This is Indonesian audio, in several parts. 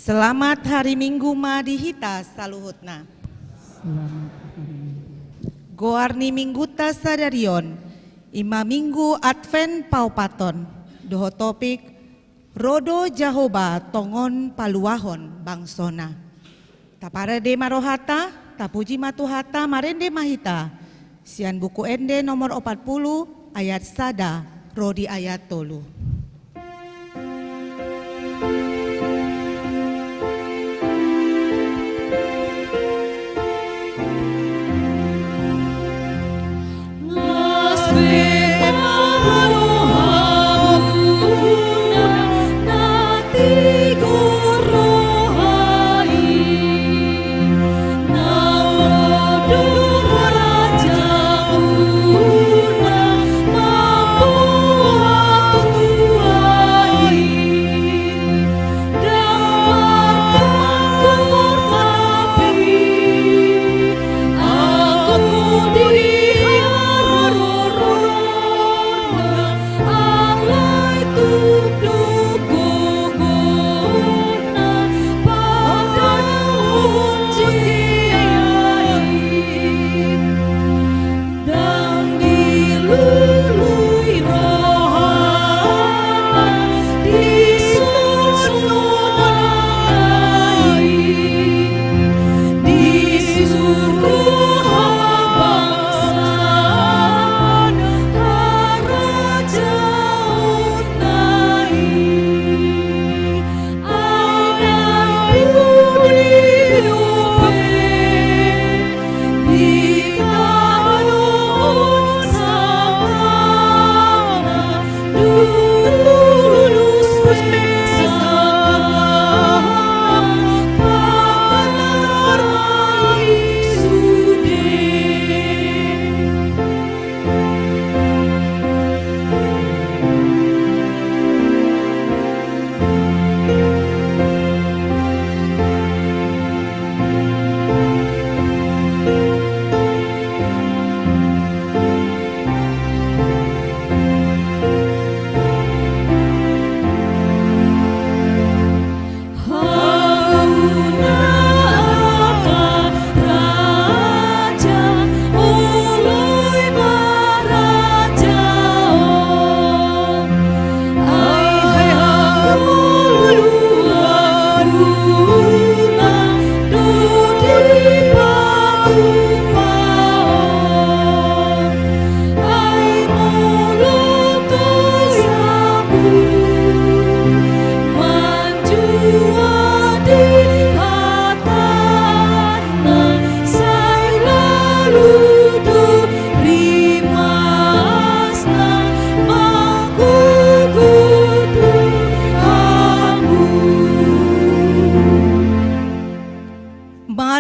Selamat hari Minggu madihita saluhutna. Goarni mingguta sadarion, ima minggu Advent paupaton. Doho topik, Rodo Jahoba tongon paluahon bangsona. Taparade marohata, tapuji matuhata marende mahita. Sian buku ende nomor 40 ayat sada, rodi ayat tolu.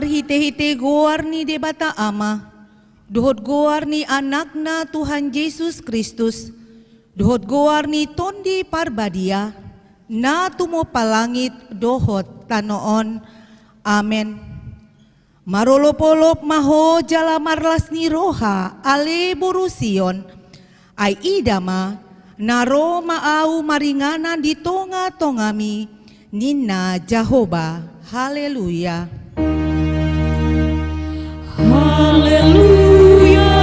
Hite-hite goarni debata ama, dohot goarni anakna Tuhan Yesus Kristus, dohot goarni tondi parbadia, na tumo palangit dohot tanoon, amen. Marolopolop maho jala marlasni roha ale borusion, ay idama, naro maau maringanan di tonga-tongami, nina Jahoba, haleluya. Haleluya,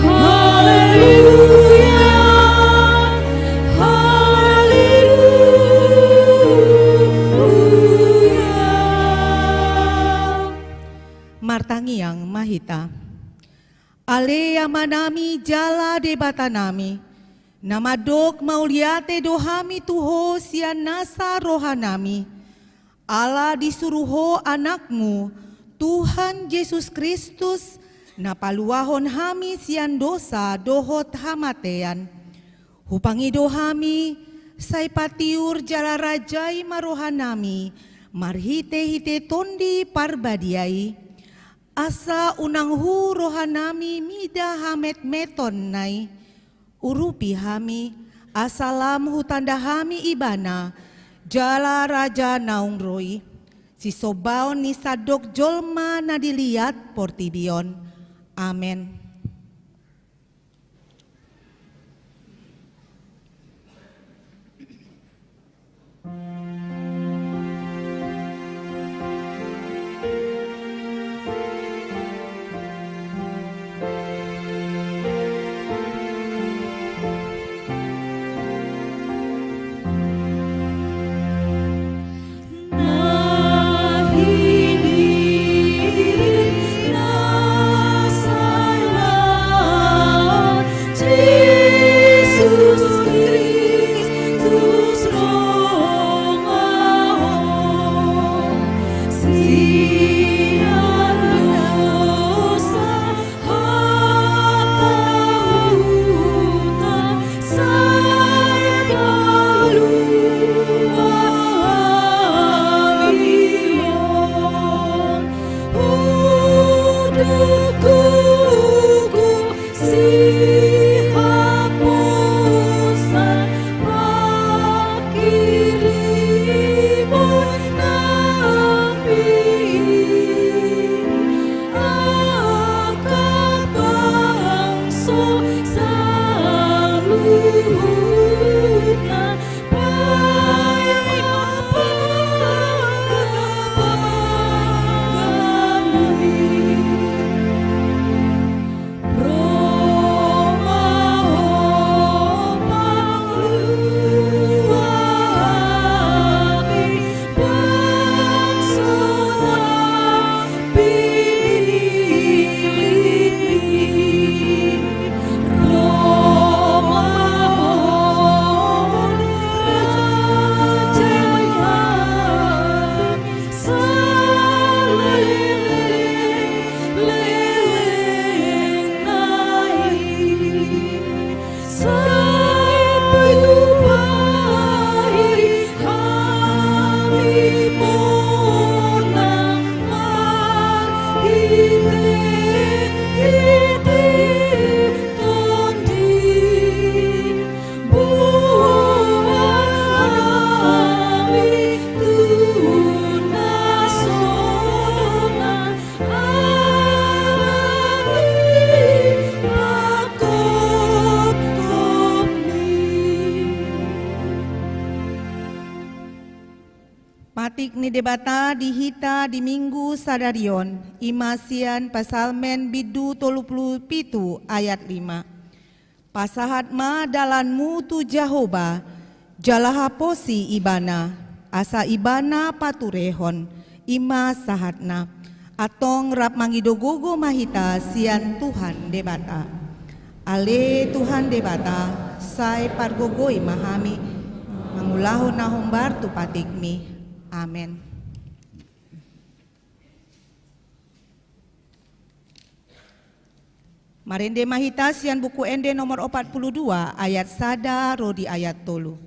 haleluya, haleluya. Martangiang mahita. Ale yamanami jala debatanami. Namadok mauliate dohami tuho sian nasa rohanami. Allah disuruho anakmu Tuhan Yesus Kristus napaluahon hami sian dosa dohot hamatean. Hupangi dohami say patiur jala rajai marohanami marhite-hite tondi parbadiai. Asa unanghu rohanami mida hamet meton nai. Urupi hami asalam hutanda hami ibana jala raja naung roi. Si sobaon ni sadok jolma na diliat portibion. Amen. Matik ni debata dihita di minggu sadarion imasian pasalmen bidu 37 ayat 5. Pasahat ma dalanmu tu Jehovah jalaha posi ibana asa ibana paturehon ima sahatna atong rap mangidogogo mahita sian Tuhan debata. Ale Tuhan debata sai pargogoi mahami mangulaho na humbar tu patikmi. Amin. Marende mahita sian buku ende nomor 42 ayat sada rodi ayat tolu.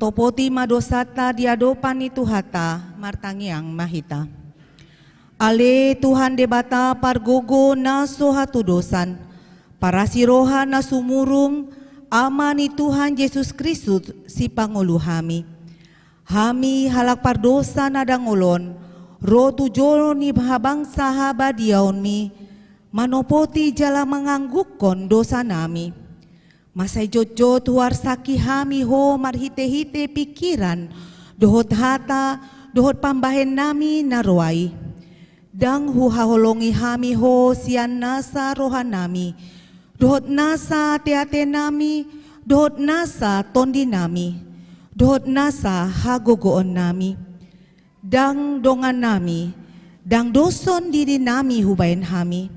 Manopoti madosata diadopani Tuhata martangiang mahita. Ale Tuhan debata pargogo na sohatu dosan, para siroha na sumurung, amani Tuhan Yesus Kristus si Pangulu hami. Hami halak pardosa na dangolon, ro tujo ni habangsa habadiaon mi, manopoti jala menganggukon dosa nami. Masay jojo tuar saki hami ho marhite-hite pikiran, dohot hata, dohot pambahen nami naruai. Dang huhaholongi hami ho sian nasa rohan nami, dohot nasa teate nami, dohot nasa tondi nami, dohot nasa hagogoon nami. Dang dongan nami, dang doson diri nami hubayan hami.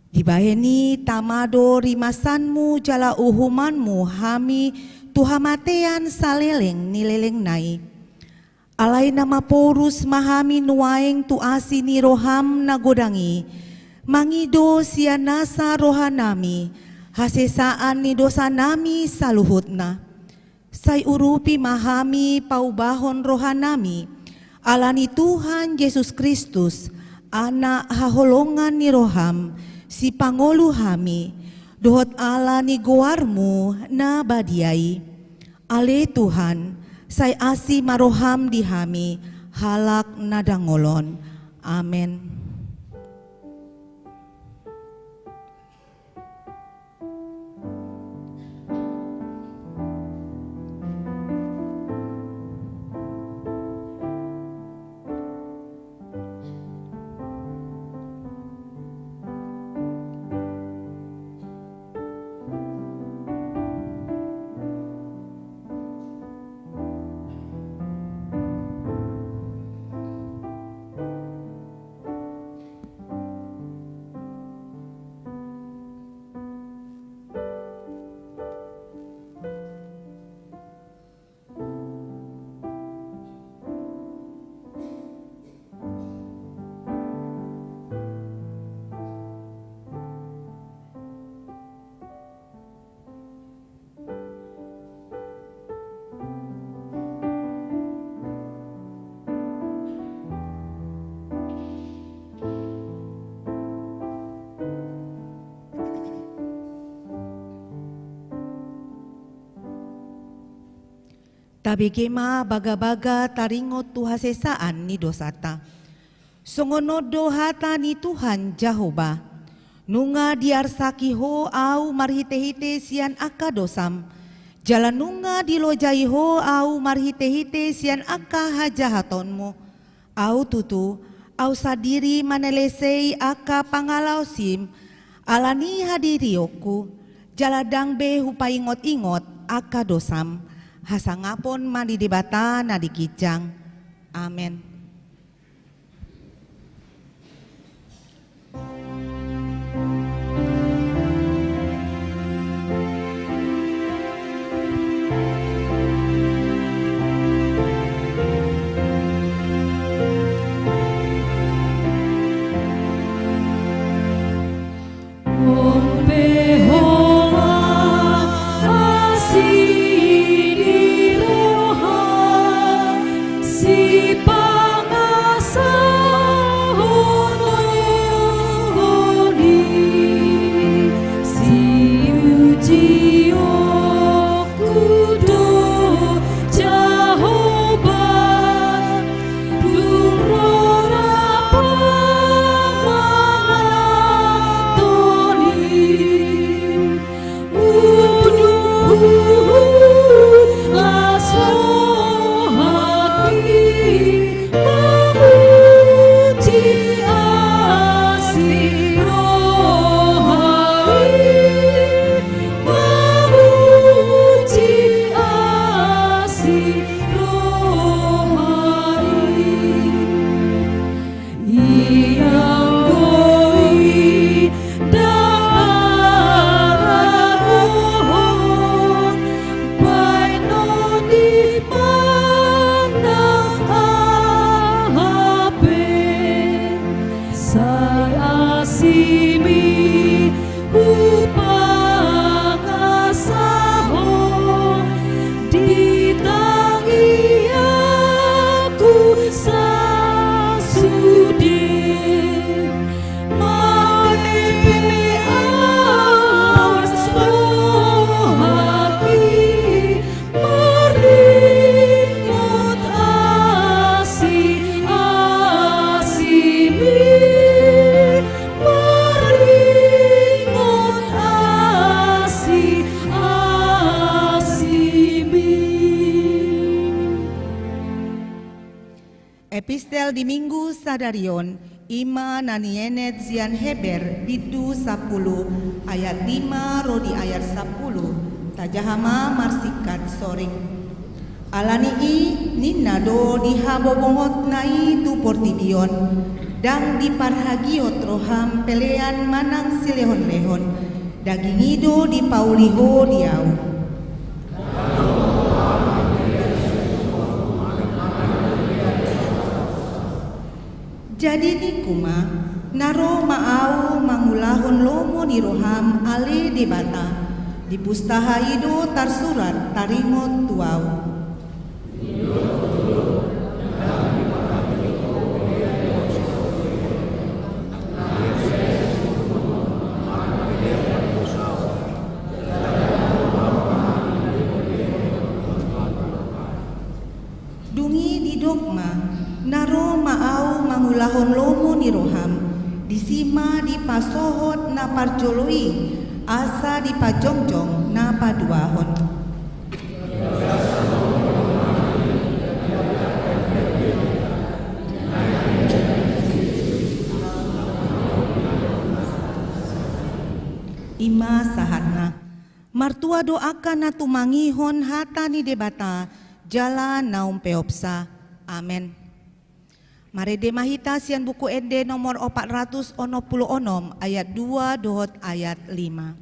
Dibayani tamado rimasanmu jala uhumanmu hami tuhamatean saleleng nileleng nai. Alay nama porus mahami nuaeng tuasi ni roham nagodangi. Mangido siya nasa rohanami, hasesaan ni dosa nami saluhut na. Say urupi mahami paubahon rohanami, ala ni Tuhan Yesus Kristus, anak haholongan ni roham, si Pangulu hami, dohot ala ni goarmu na badiai. Ale Tuhan, say asi maroham di hami, halak nadangolon. Amen. Tabigema baga-baga taringot tuhasesaan ni dosata. Songonodo hata ni Tuhan Jehovah. Nunga diarsaki ho au marhite-hite sian aka dosam. Jalan nunga dilojai ho au marhite-hite sian aka hajahatonmu. Au tutu, au sadiri manelesei aka pangalau sim. Alani hadirioku. Jaladang be hupaingot-ingot aka dosam. Hasangapon mandi debata na dikijang. Amen. Si Epistel di Minggu Sadarion, Ima nanienet zian Heber, bidu 10, ayat 5, rodi ayat 10, tajahama marsikat soring. Alani i ninado dihabobongot nai tu portibion, dang diparhagiot roham pelean manang silehon-lehon, daging ido di pauliho diau. Jadi di kuma naro maau mangulahon lomo ni roham ale debata di pustaha ido tarsurat taringot tuau. Dungi di dogma naro maau mangulahon lomo ni roham disima di pasohot na parjoloi asa di pajongjong na paduahon. Ima sahatna martua doakan na tumangihon hata ni debata jala naum peopsa. Amen. Marede mahita sian buku ende nomor 466 ayat 2 dohot ayat 5.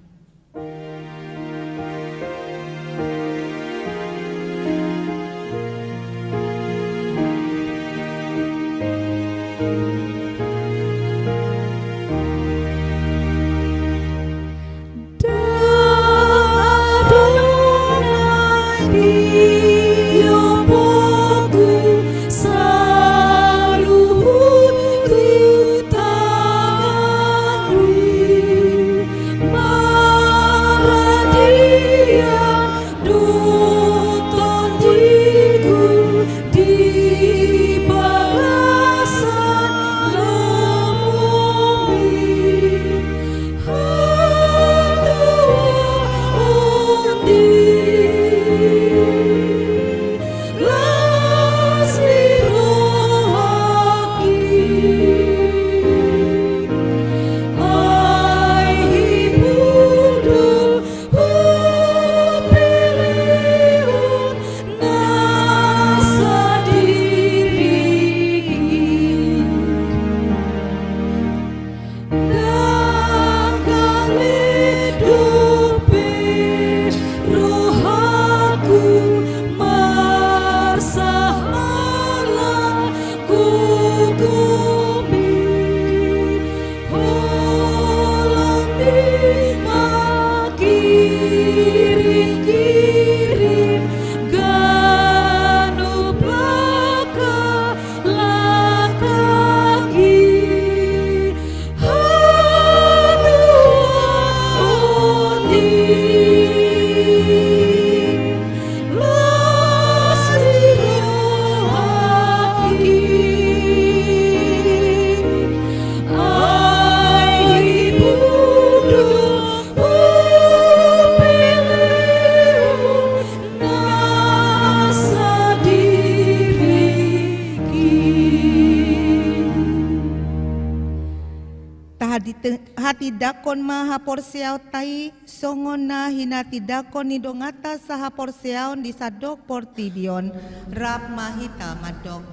Hati dakon maha porseau tai songon na hinati dakon ni dongata saha porseaon di sadok portibion rap mahita madok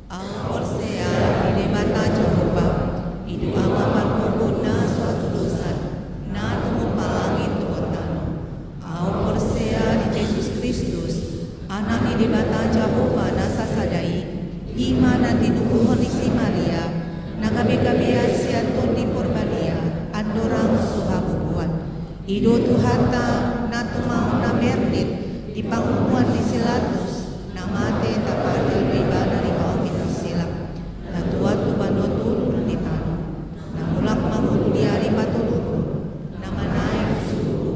au porsea di mata Jehova idu ama markubuna suatu dosan na tumu palangit tuotan au porsea di Yesus Kristus anak ni di mata Jehova na sasadai imana di tubuhon isi Maria na gabi-gabian siantun di porbadia andorang suhabubuan ido tuhata na tumau na merdit di pangumuan di silatus na mate tapada ribana di bawah kita silap na tuat tubanotur di tanah na mulak mahun di hari patuluku na manaik suku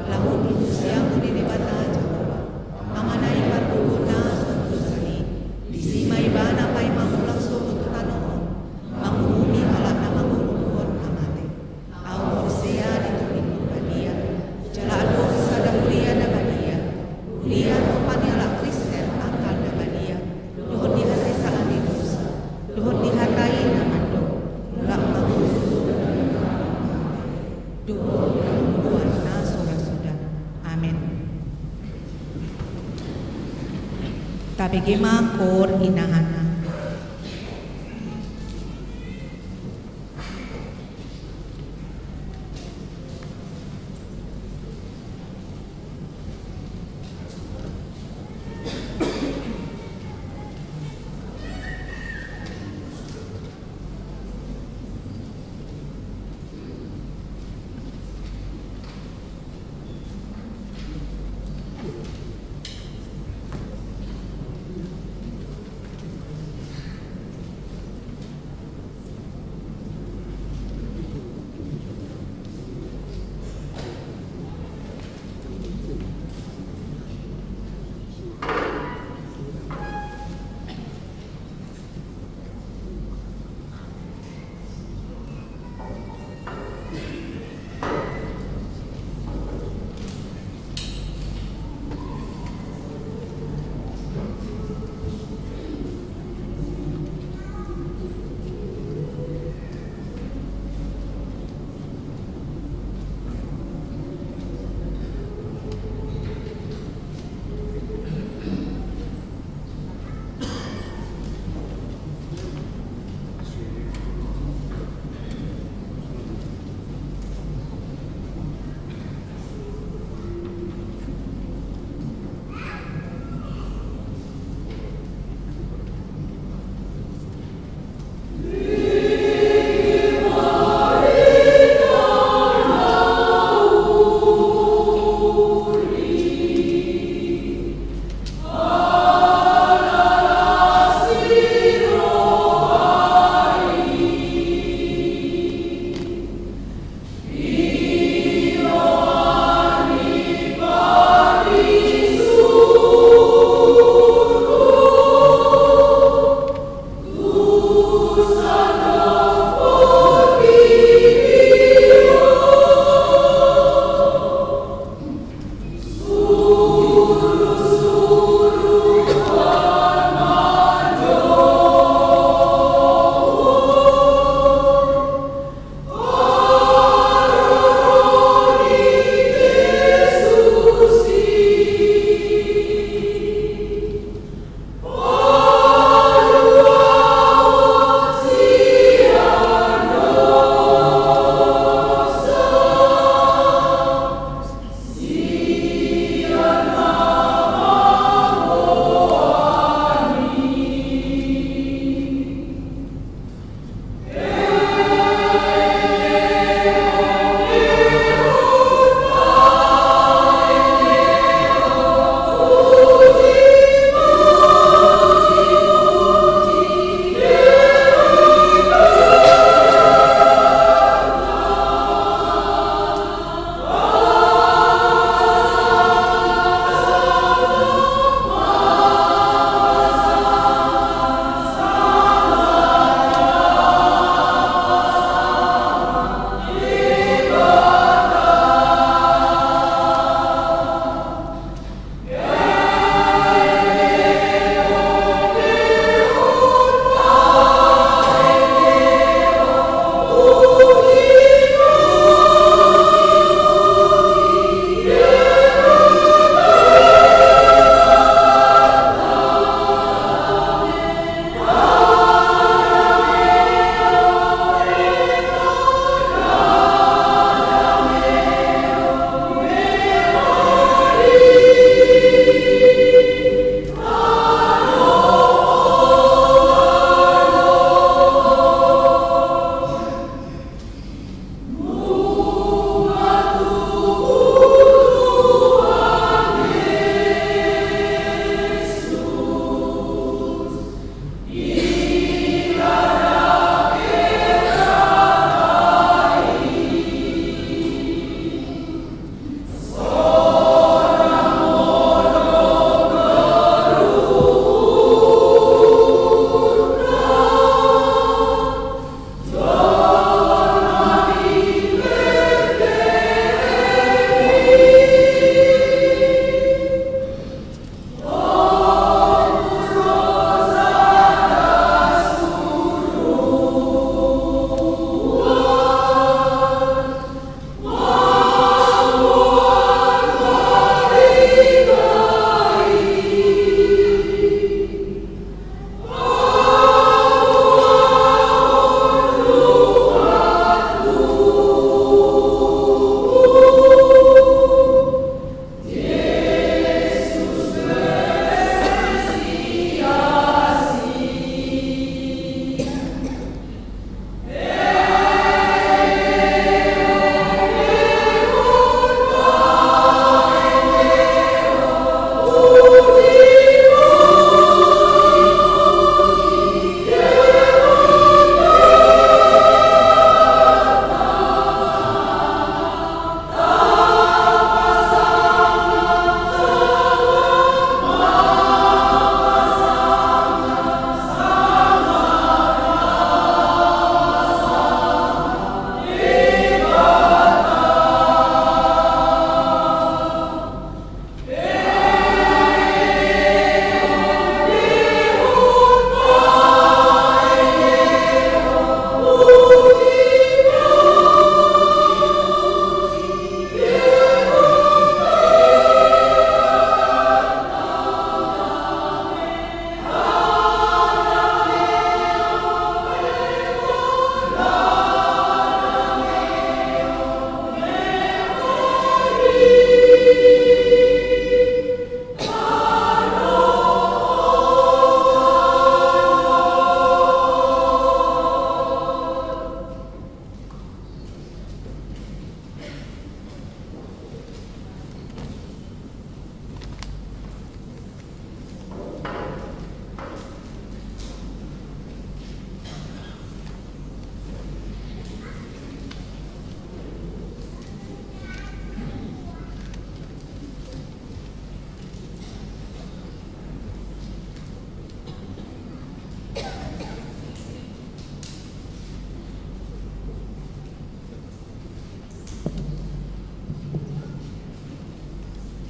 lahun siang di bata Jehova na manaik parkubuna suatu sani di sima ibana pai mahulak suku tanah mangumumi alat na manguluhon amate au porsea di tumingu badia jala ado sada kuliah na badia kuliah topani ala Kristen akal na badia KPG Makor Inahana.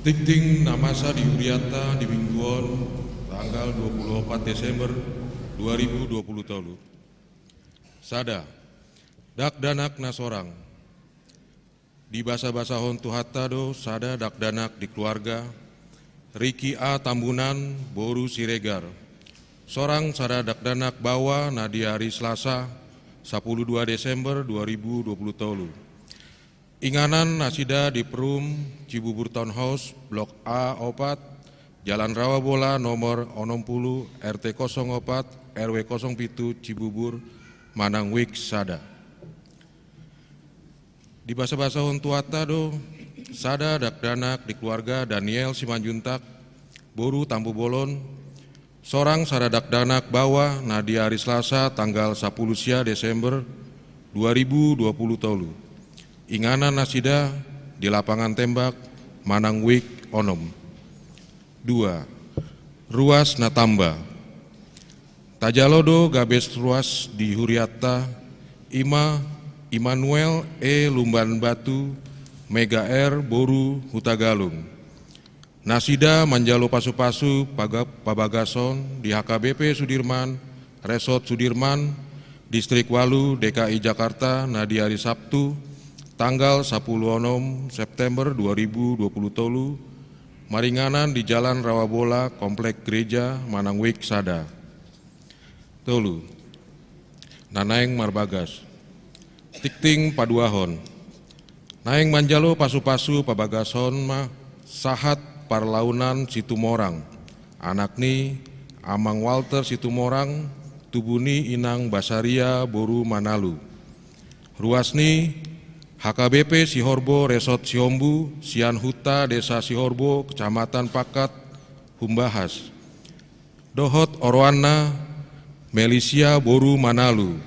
Tikting namasa di Uriata di Mingguon tanggal 24 Desember 2020 tolu. Sada, dak danak nasorang. Di basa-basa hon tuhatado sada dak danak di keluarga. Riki A. Tambunan, Boru Siregar. Sorang sada dak danak bawa na di hari Selasa 12 Desember 2020 tolu. Inganan nasida di Perum, Cibubur Townhouse, Blok A 4, Jalan Rawabola nomor 60, RT 04, RW 07, Cibubur, Manangwik, Sada. Di basa-basa hontuata do, sada dak danak di keluarga Daniel Simanjuntak, Boru Tampu Bolon, sorang sada dak danak bawa na di hari Selasa tanggal 10 Desember 2020 tolu. Inganan nasida di lapangan tembak Manangwik Onom. 2. Ruas Natamba. Tajalodo Gabes Ruas di Huriata. Immanuel E. Lumban Batu, Mega R. Boru Hutagalung. Nasida Manjalo Pasu-Pasu Pabagason di HKBP Sudirman, Resort Sudirman, Distrik Walu, DKI Jakarta, na di hari Sabtu, tanggal 10 September 2020 tolu, maringanan di Jalan Rawabola, Komplek Gereja, Manangwik, Sada. Tolu, Nanaeng Marbagas. Tikting Paduahon. Naeng Manjalo Pasu-Pasu Pabagason mah sahat Parlaunan Situmorang. Anakni Amang Walter Situmorang, Tubuni Inang Basaria Boru Manalu. Ruasni HKBP Sihorbo Resort Sihombu, Sian Huta Desa Sihorbo, Kecamatan Pakat, Humbahas. Dohot Orwana Melisia Boru Manalu.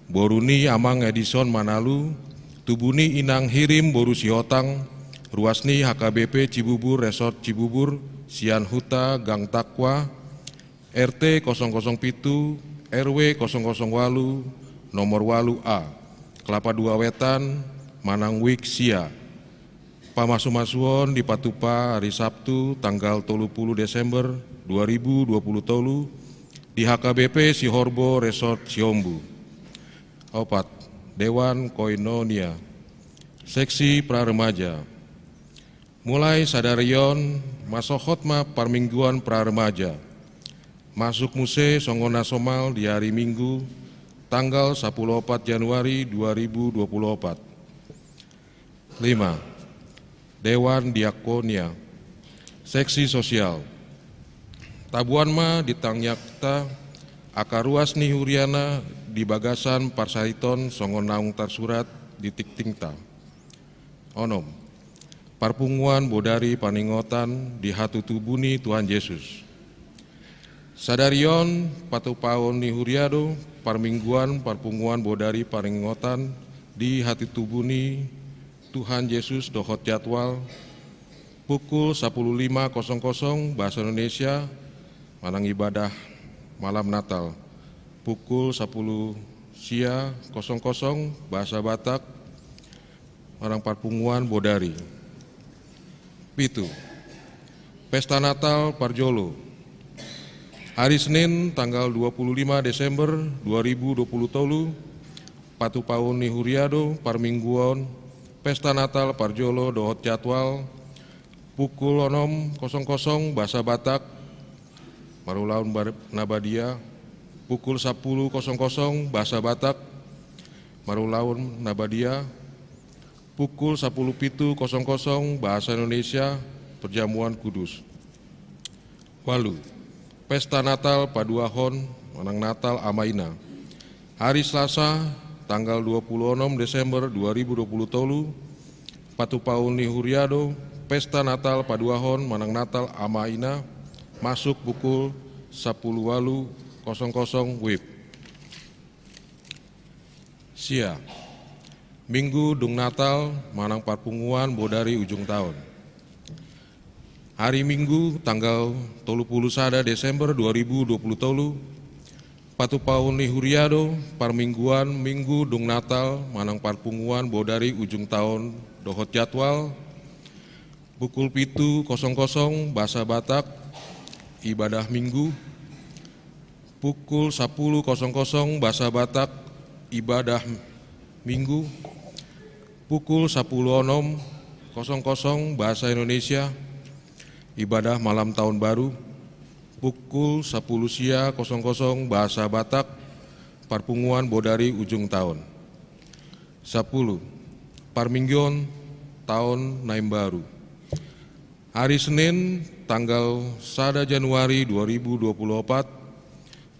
Boruni Amang Edison Manalu, Tubuni Inang Hirim Boru Sihotang, Ruasni HKBP Cibubur Resort Cibubur, Sian Huta Gang Takwa, RT 007, RW 008, nomor Walu A, Kelapa Dua Wetan, Manangwik, Sia. Pamasu-masuon di Patupa hari Sabtu tanggal 30 Desember 2020 tolu di HKBP Sihorbo Resort Sihombu. 4. Dewan Koinonia. Seksi Praremaja. Mulai sadarion masokhotma parmingguan praremaja. Masuk muse Songona Somal di hari Minggu tanggal 14 Januari 2024. 5. Dewan Diakonia. Seksi Sosial. Tabuan ma ditangyakta akaruas ni Huriana di Bagasan Parsariton Songonaung Tarsurat di Tiktingta. Onom. Parpunguan Bodari Paningotan di Hatu Tubuni Tuhan Yesus. Sadarion Patupaon ni Huriado Parmingguan Parpunguan Bodari Paningotan di Hati Tubuni Tuhan Yesus dohot jadwal pukul 15.00 bahasa Indonesia manang ibadah malam Natal, pukul 10 sia 00 bahasa Batak marang Parpunguan Bodari. Pitu. Pesta Natal Parjolo. Hari Senin tanggal 25 Desember 2020 tolu, Patupaon ni Huriado Parmingguan Pesta Natal Parjolo dohot jadwal pukul 6.00 bahasa Batak Marulaun Nabadia, pukul 10.00 bahasa Batak Marulaun Nabadia, pukul 10.00 bahasa Indonesia Perjamuan Kudus. Walu. Pesta Natal Paduahon Manang Natal Amaina. Hari Selasa tanggal 26 Desember 2020 tolu, Patupaon ni Huriado, Pesta Natal Paduahon Manang Natal Amaina, masuk pukul 10.00 WIB. Sia. Minggu Dung Natal Manang Parpunguan Bodari ujung tahun. Hari Minggu tanggal 30 Desember 2020 tolu, Patupaon ni Huriado Parmingguan Minggu Dung Natal Manang Parpunguan Bodari ujung tahun dohot jadwal pukul 7.00 Bahasa Batak ibadah Minggu, pukul 10.00 Bahasa Batak ibadah Minggu, pukul 10.00 Bahasa Indonesia ibadah Malam Tahun Baru, pukul 10.00 Bahasa Batak Parpunguan Bodari Ujung Tahun. 10. Parminggion Tahun Naim Baru. Hari Senin tanggal 1 Januari 2024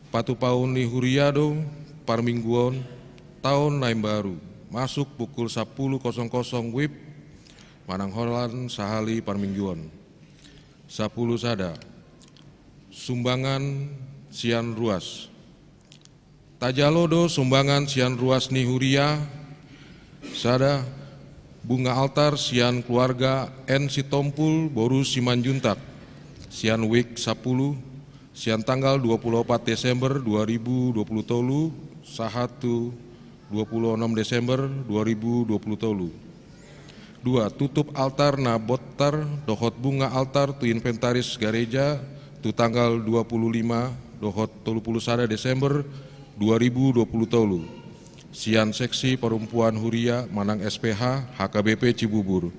Patupaun ni Huriado Parmingguon Tahun Naim Baru masuk pukul 10.00 WIB Manangholan Sahali Parmingguon. 10 Sada. Sumbangan Sian Ruas. Tajalodo sumbangan Sian Ruas ni Huria. Sada bunga altar Sian keluarga N Sitompul Boru Simanjuntak. Sian Wik 10 Sian tanggal 24 Desember 2020 sahatu 26 Desember 2020 tolu. 2. Tutup altar na botar dohot bunga altar tu inventaris gereja tu tanggal 25 dohot 31 Desember 2020 tolu. Sian Seksi Perempuan Huria Manang SPH HKBP Cibubur.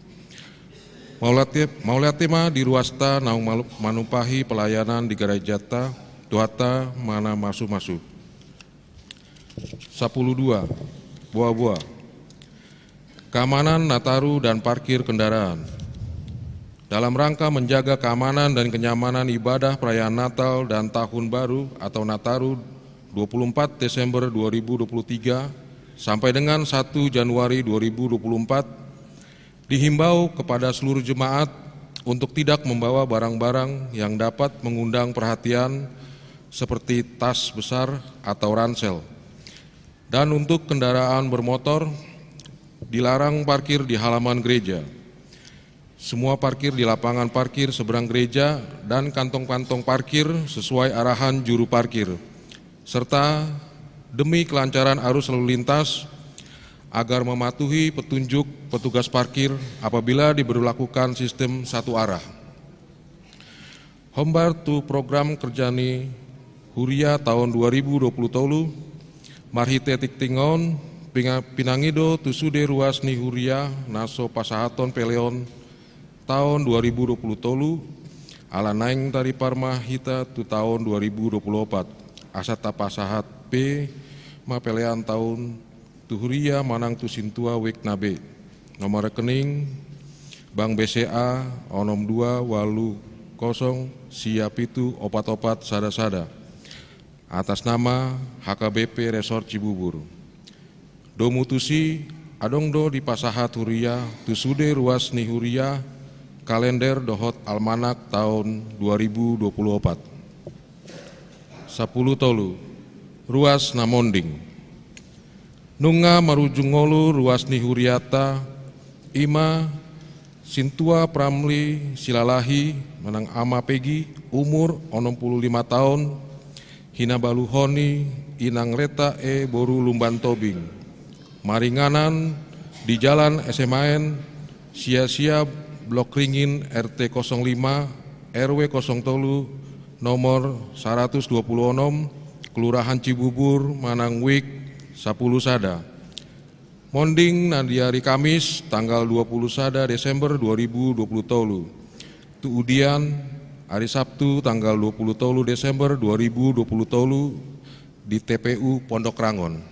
Maulatema di Ruasta naung manumpahi pelayanan di Garajata Tuata mana masu-masu. 10.2. Buah-buah. Keamanan Nataru dan parkir kendaraan. Dalam rangka menjaga keamanan dan kenyamanan ibadah perayaan Natal dan Tahun Baru atau Nataru 24 Desember 2023 sampai dengan 1 Januari 2024, dihimbau kepada seluruh jemaat untuk tidak membawa barang-barang yang dapat mengundang perhatian seperti tas besar atau ransel. Dan untuk kendaraan bermotor, dilarang parkir di halaman gereja. Semua parkir di lapangan parkir seberang gereja dan kantong-kantong parkir sesuai arahan juru parkir, serta demi kelancaran arus lalu lintas agar mematuhi petunjuk petugas parkir apabila diberlakukan sistem satu arah. Hombar tu program kerjani Huria tahun 2020 tolu marhite tiktingon pinangido tu sude ruas ni Huria naso pasahaton peleon tahun 2020 tolu ala naing dari Parma hita tu tahun 2024 asata pasahat P mapelean tahun Tuhuria Manang tu Sintua Wik Nabe. Nomor rekening Bank BCA onom 2 walu 0 siap itu opat-opat sada-sada atas nama HKBP Resort Cibubur. Domutusi adongdo di pasahat Huria tusude ruas ni Huria kalender dohot almanak tahun 2024. 10 tolu ruas namonding. Nunga marujungolu ruas ni Huriata Ima Sintua Pramli Silalahi Manang Ama Pegi umur 65 tahun Hina Baluhoni Inang Reta Boru Lumban Tobing Maringanan di Jalan SMAN Sia-sia Blok Ringin RT 05 RW 03 nomor 126 Kelurahan Cibubur Manang Wik 10 Sada. Monding nanti hari Kamis tanggal 20 Sada Desember 2020 tolu. Tuudian hari Sabtu tanggal 20 tolu Desember 2020 tolu di TPU Pondok Rangon.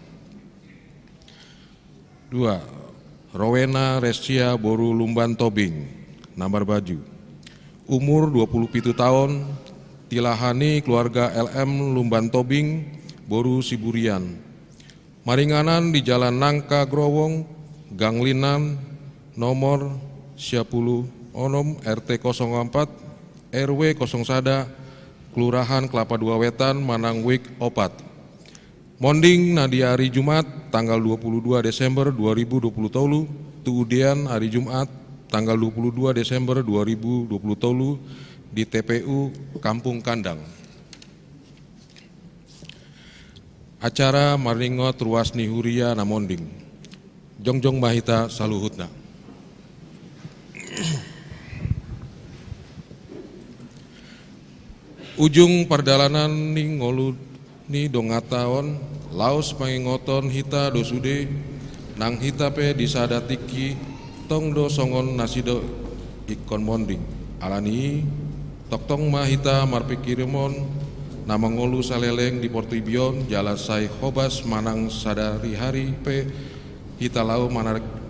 2. Rowena Resia Boru Lumban Tobing, Nambar Baju. Umur 27 tahun, tilahani keluarga LM Lumban Tobing, Boru Siburian. Maringanan di Jalan Nangka Growong, Ganglinan, nomor 10 onom RT 04 RW 0 Sada, Kelurahan Kelapa Dua Wetan, Manang Wik Opat. Monding nadi hari Jumat tanggal 22 Desember 2020 tolu, tuudian hari Jumat tanggal 22 Desember 2020 tolu di TPU Kampung Kandang. Acara maringot ruas ni Huria namonding. Jongjong Mahita saluhutna. Ujung perjalanan ning ngolu ni dongataon laos pangingoton hita dosude nang hita pe disadatiki tong do songon nasido ikon monding alani toktong ma hita marpikirimon nama ngolu saleleng di Portibion jala sai hobas manang sadari hari pe hita lau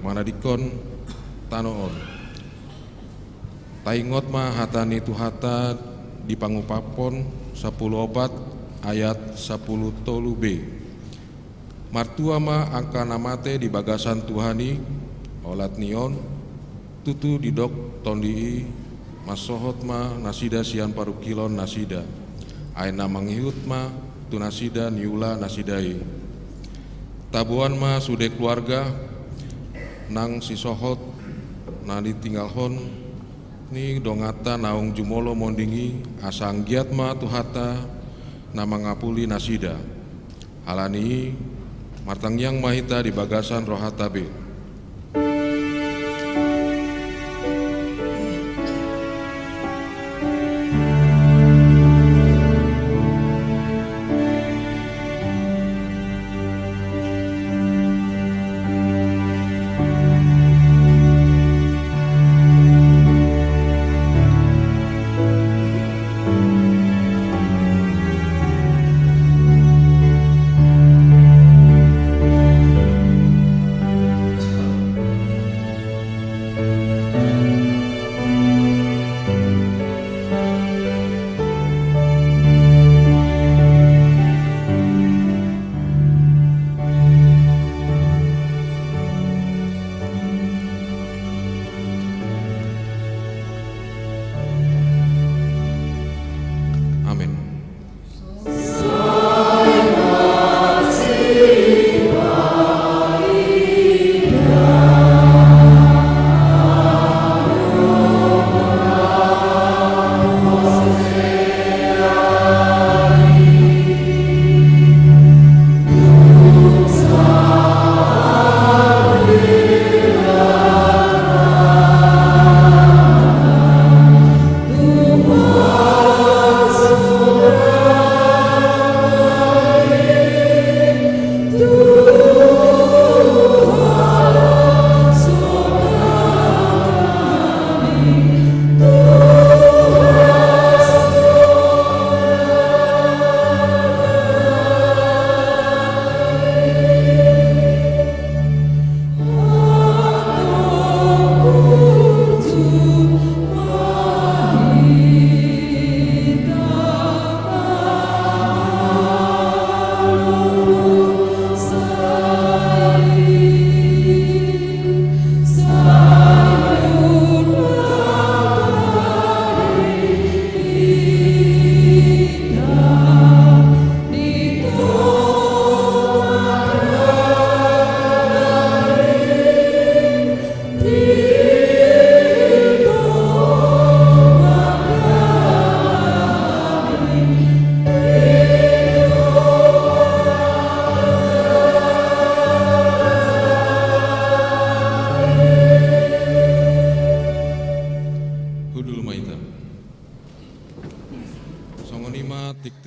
manadikon tanoon taingot ma hatani tu hata di pangupapon 10 opat ayat 10 tolu B. Martua ma angka namate di bagasan Tuhani olat nion tutu didok tondi masohot ma nasida sian paru kilon nasida aina manghihut ma tu nasida niula nasidai tabuan ma sude keluarga nang si sohot na ditinggalhon ni dongata naung jumolo mondingi asang giat ma tuhata nama ngapuli nasida halani martang yang mahita di bagasan rohatabe.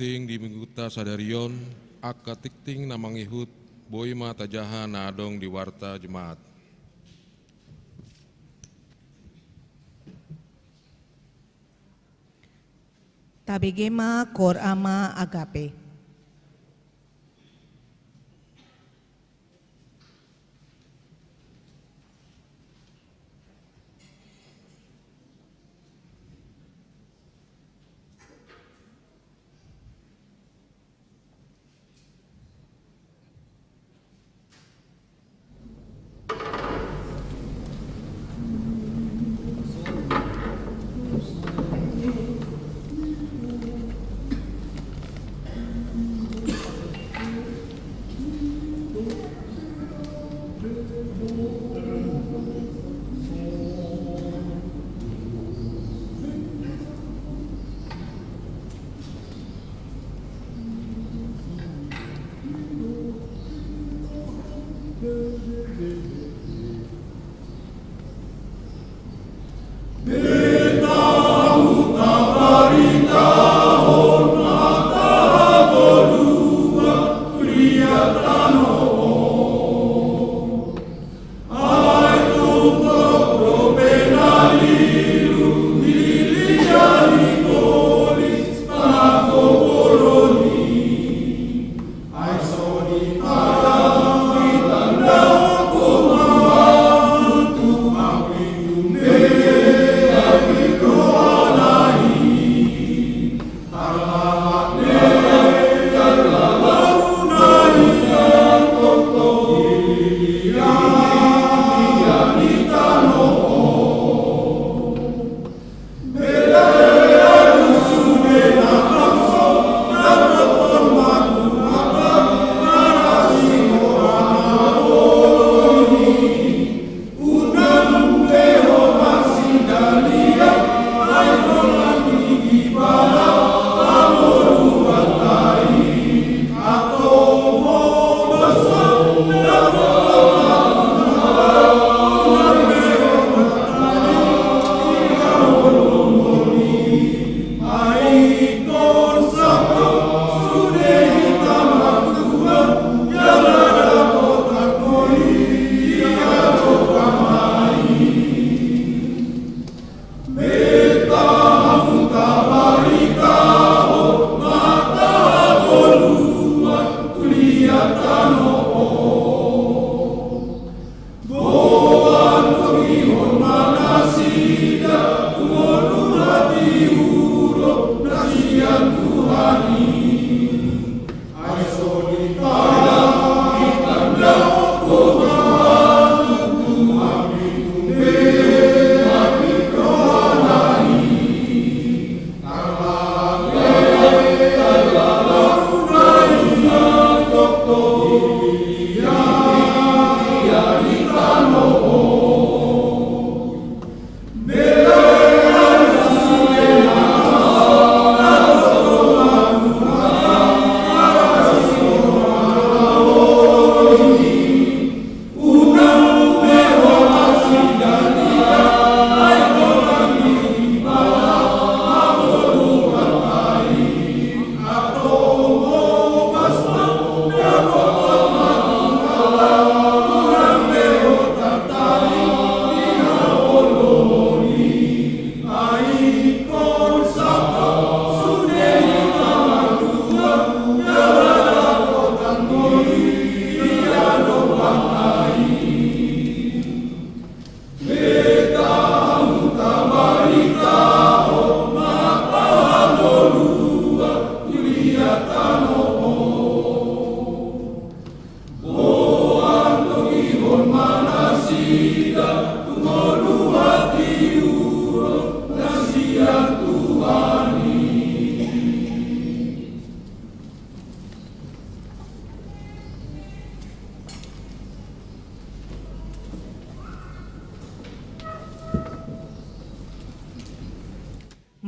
tikting di mingguta sadarion akka tikting namangihut boy mata jaha nadong di warta jemaat. Tabegema kor ama agape.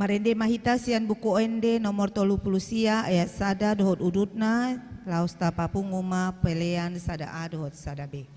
Marende mahita sian buku ende nomor 30 sia ayat sada dohot udutna laus tapapunguma pelean sada A dohot sada B.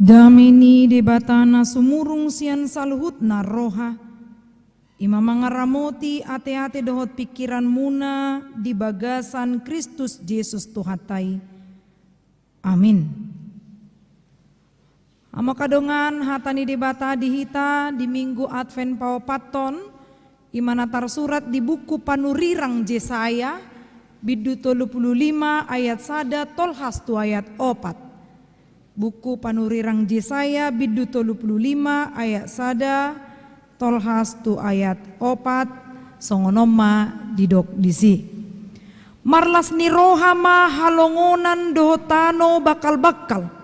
Damini debatana sumurung sian saluhutna roha. Ima mangaramoti ate-ate dohot pikiran muna di bagasan Kristus Yesus Tuhatai. Amin. Amo kadongan hatani debata dihita di minggu Advent Paopaton imana tersurat di buku Panurirang Jesaya bidu 35 ayat 1 tolhastu ayat 4. Buku Panurirang Jesaya bidu 35 ayat 1 tolhastu ayat 4 songonoma didok disi. Marlas ni rohama halongonan dohotano bakal-bakal.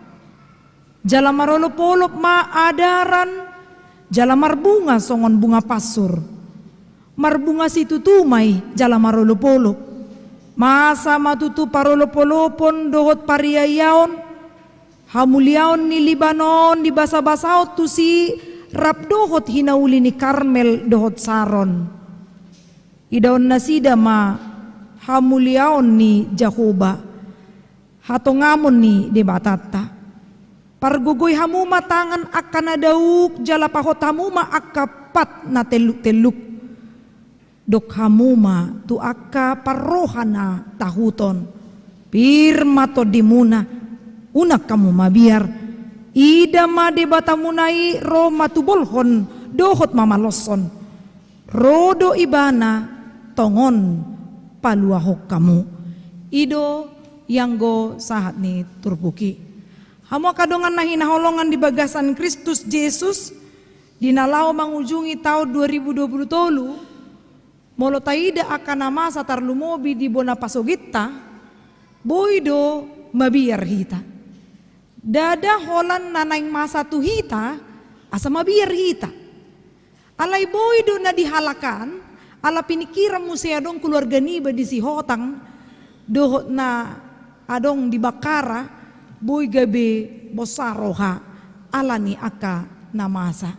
Jala marolop-olop ma adaran, jala marbunga songon bunga pasur. Marbunga situ tumai jala marolop-olop. Masa matutu parolop-olopon dohot pariayaon. Hamuliaon ni Libanon di basa-basaot tu si rap dohot hinauli ni Karmel dohot Saron. Idaon nasida ma hamuliaon ni Jahoba. Hatongamon ni debatata. Pargugoy hamuma tangan akan adauk jala pahot hamuma akapat na teluk-teluk. Dok hamuma tu akka parrohana tahuton. Pirma to dimuna unak kamu mabiar. Ida ma debatamunai ro matubolhon dohot mamaloson. Rodo ibana tongon paluahok kamu. Ido yang go sahat ni turpuki. Hamo kadongan na hinaholongan di bagasan Kristus Yesus dinalao mangujungi tahun 2020 tolu molo taida akan nama satar lumobi di bona pasogita boido mabiar hita dada holan nanaing masa tu hita asa mabiar hita alai boido na dihalakan ala pinikiran museadong keluarga niba di si hotang dohot na adong di bakara boy gabe bosaroha alani aka namasa.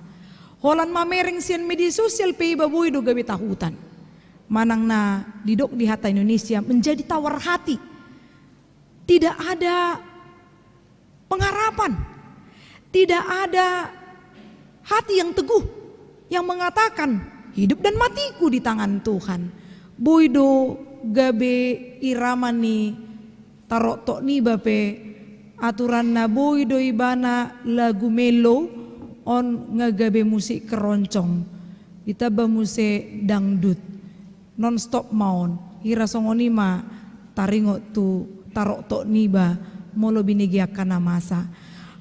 Holan mamereng sian media sosial pei baboy do gabe tahutan. Manang na didok di hata Indonesia menjadi tawar hati. Tidak ada pengharapan. Tidak ada hati yang teguh yang mengatakan hidup dan matiku di tangan Tuhan. Boy do gabe iramani tarok tok ni bape aturan na boy do ibana lagu melo on ngagabe musik keroncong itaba musik dangdut non stop maon hira songonima taringo tu tarok tok niba molo binigi akana masa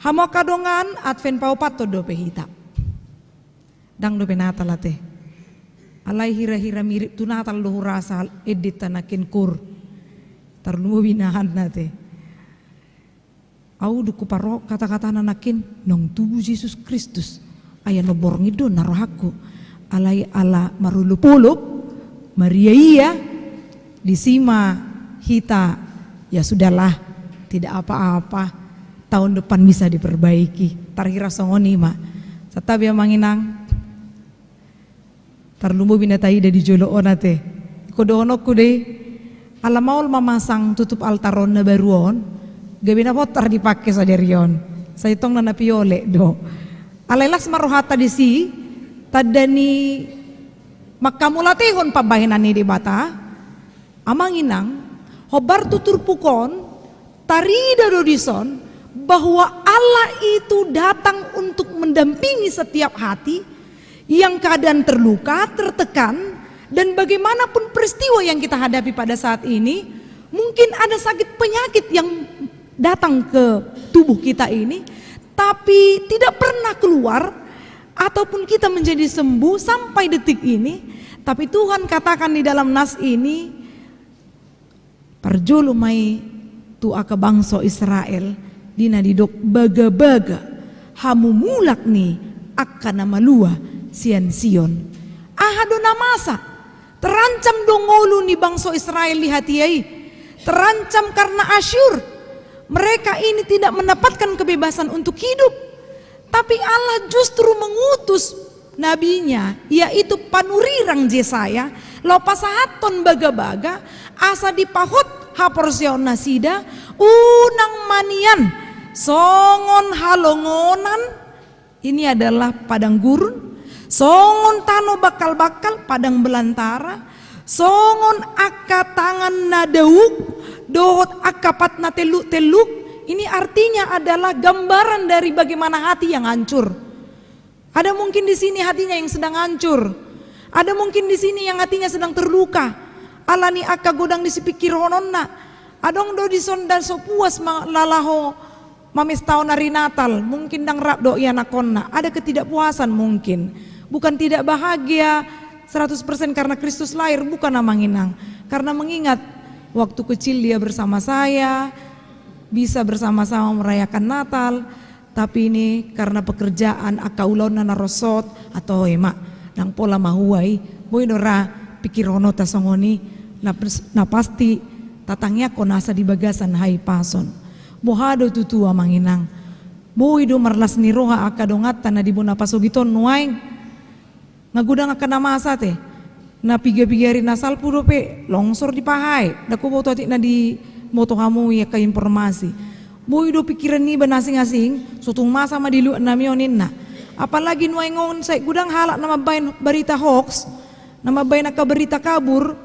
hamo kadongan Advent Paopato do pehita dang do penata late alai hira-hira mirip tu natal do rasa edit tanakin kur tarnuo binahan nate. Au duku paro kata-kata nanakin nong tubuh Yesus Kristus aya nobor ngido narohaku alai ala marulupulup Maria iya disima hita ya sudahlah tidak apa-apa tahun depan bisa diperbaiki tarhira songoni ma satabi manginang tarlumbo binatai da di jolo onate kodono kude ala maul mamasang tutup altaron na baruon gabi na potar dipakai saderion. Saya tong nana piole do. Alailas marohata di si tadani makamulatihon pabahinan ni di bata. Amanginang hobar tutur pukon tarida do dison bahwa Allah itu datang untuk mendampingi setiap hati yang keadaan terluka, tertekan dan bagaimanapun peristiwa yang kita hadapi pada saat ini, mungkin ada sakit penyakit yang datang ke tubuh kita ini tapi tidak pernah keluar ataupun kita menjadi sembuh sampai detik ini. Tapi Tuhan katakan di dalam nas ini parjolo mai tu aka bangsa Israel dina didok baga-baga hamu mulak ni akan namalua sian Sion ahadona masa terancam dongolu ni bangsa Israel di hatiai terancam karena Asyur. Mereka ini tidak mendapatkan kebebasan untuk hidup. Tapi Allah justru mengutus nabinya yaitu Panurirang Jesaya lo pasahaton baga-baga asa dipahot haporsion nasida unang manian songon halongonan ini adalah padang gurun songon tano bakal-bakal padang belantara songon aka tangan nadauk dohot akapat na teluk-teluk Ini artinya adalah gambaran dari bagaimana hati yang hancur. Ada mungkin di sini hatinya yang sedang hancur. Ada mungkin di sini yang hatinya sedang terluka. Alani akka godang disipikir hononna. Adong do dison dan so puas lalaho mamis tahun hari Natal. Mungkin dang rap do yana konna. Ada ketidakpuasan mungkin. Bukan tidak bahagia 100% karena Kristus lahir, bukan namanginang. Karena mengingat waktu kecil dia bersama saya, bisa bersama-sama merayakan Natal, tapi ini karena pekerjaan akaulon na narosot atau emak nang pola mahuai boy dora pikirono tasongoni na pasti tatangnya konasa di bagasan hai pason bohado tutua manginang boy do marlas ni roha akadongata na dibuna pasogiton nuaing ngagudang akan namasa teh na piga-pigari nasal pudo pe longsor di pahai dako boto ati na di moto kamu ya ke informasi boy do pikiran ni banasing-asing sutung masa madilu namionin na apalagi nuay ngon say gudang halak nama bayin berita hoax nama bayin ka berita kabur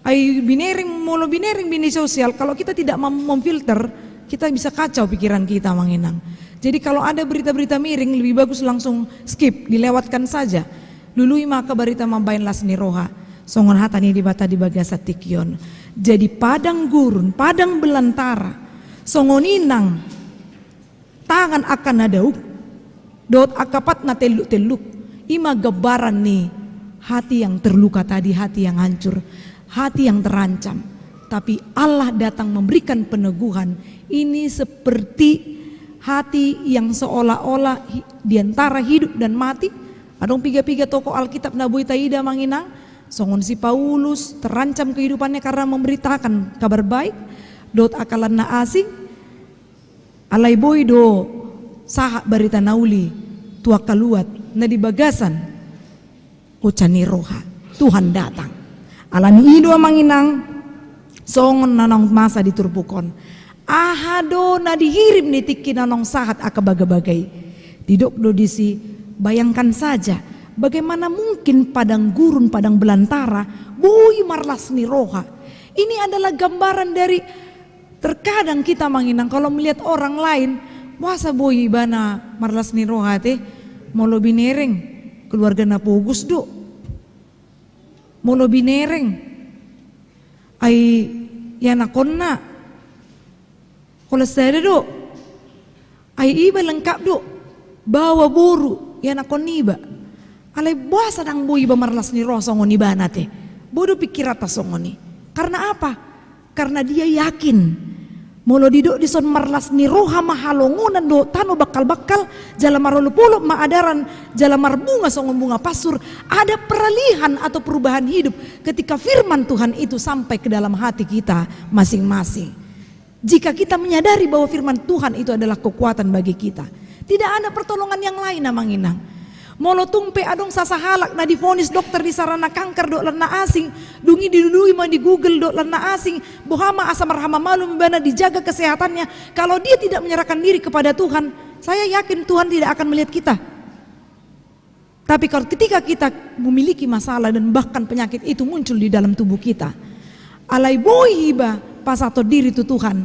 ay binering molo binering bini sosial. Kalau kita tidak memfilter kita bisa kacau pikiran kita manginang. Jadi kalau ada berita-berita miring lebih bagus langsung skip, dilewatkan saja. Lului maka berita mambain lasni roha songon hatani di bata di bagasat tikyon. Jadi padang gurun, padang belantara songoninang tangan akan nadauk dot akapat na teluk ima gebaran nih hati yang terluka tadi, hati yang hancur, hati yang terancam. Tapi Allah datang memberikan peneguhan. Ini seperti hati yang seolah-olah diantara hidup dan mati. Adong piga-piga toko Alkitab Nabui Taida manginang songon si Paulus terancam kehidupannya karena memberitakan kabar baik. Dot akalan na asing alai boy do sahak berita nauli tua kaluat na di bagasan ucani roha Tuhan datang alani ido manginang songon nanong masa diturbukon ahado na dihirim nitiki nanong sahat akabaga-bagai didok do disi. Bayangkan saja bagaimana mungkin padang gurun, padang belantara bui marlas ni roha. Ini adalah gambaran dari terkadang kita manginang kalau melihat orang lain masa bui bana marlas ni roha teh molo binereng keluarga na pugus do molo binereng ay yana konna kolesere do ay iba lengkap do bawa buru yana koniba alay buasa dang bui ba marlas ni roha songoni banate bodo pikirata songoni karena apa? Karena dia yakin molo didok dison marlas ni roha mahalongunan do tano bakal-bakal jala marolupuluk maadaran jala marbunga songon bunga pasur. Ada peralihan atau perubahan hidup ketika firman Tuhan itu sampai ke dalam hati kita masing-masing. Jika kita menyadari bahwa firman Tuhan itu adalah kekuatan bagi kita, tidak ada pertolongan yang lain namanginang. Molo tumpe adong sasahalak na difonis dokter di sarana kanker dok lana asing dungi didudui mah di Google dok lana asing bohama asa marhama malu mbana dijaga kesehatannya. Kalau dia tidak menyerahkan diri kepada Tuhan, saya yakin Tuhan tidak akan melihat kita. Tapi kalau ketika kita memiliki masalah dan bahkan penyakit itu muncul di dalam tubuh kita, alai boy iba pas atau diri tu Tuhan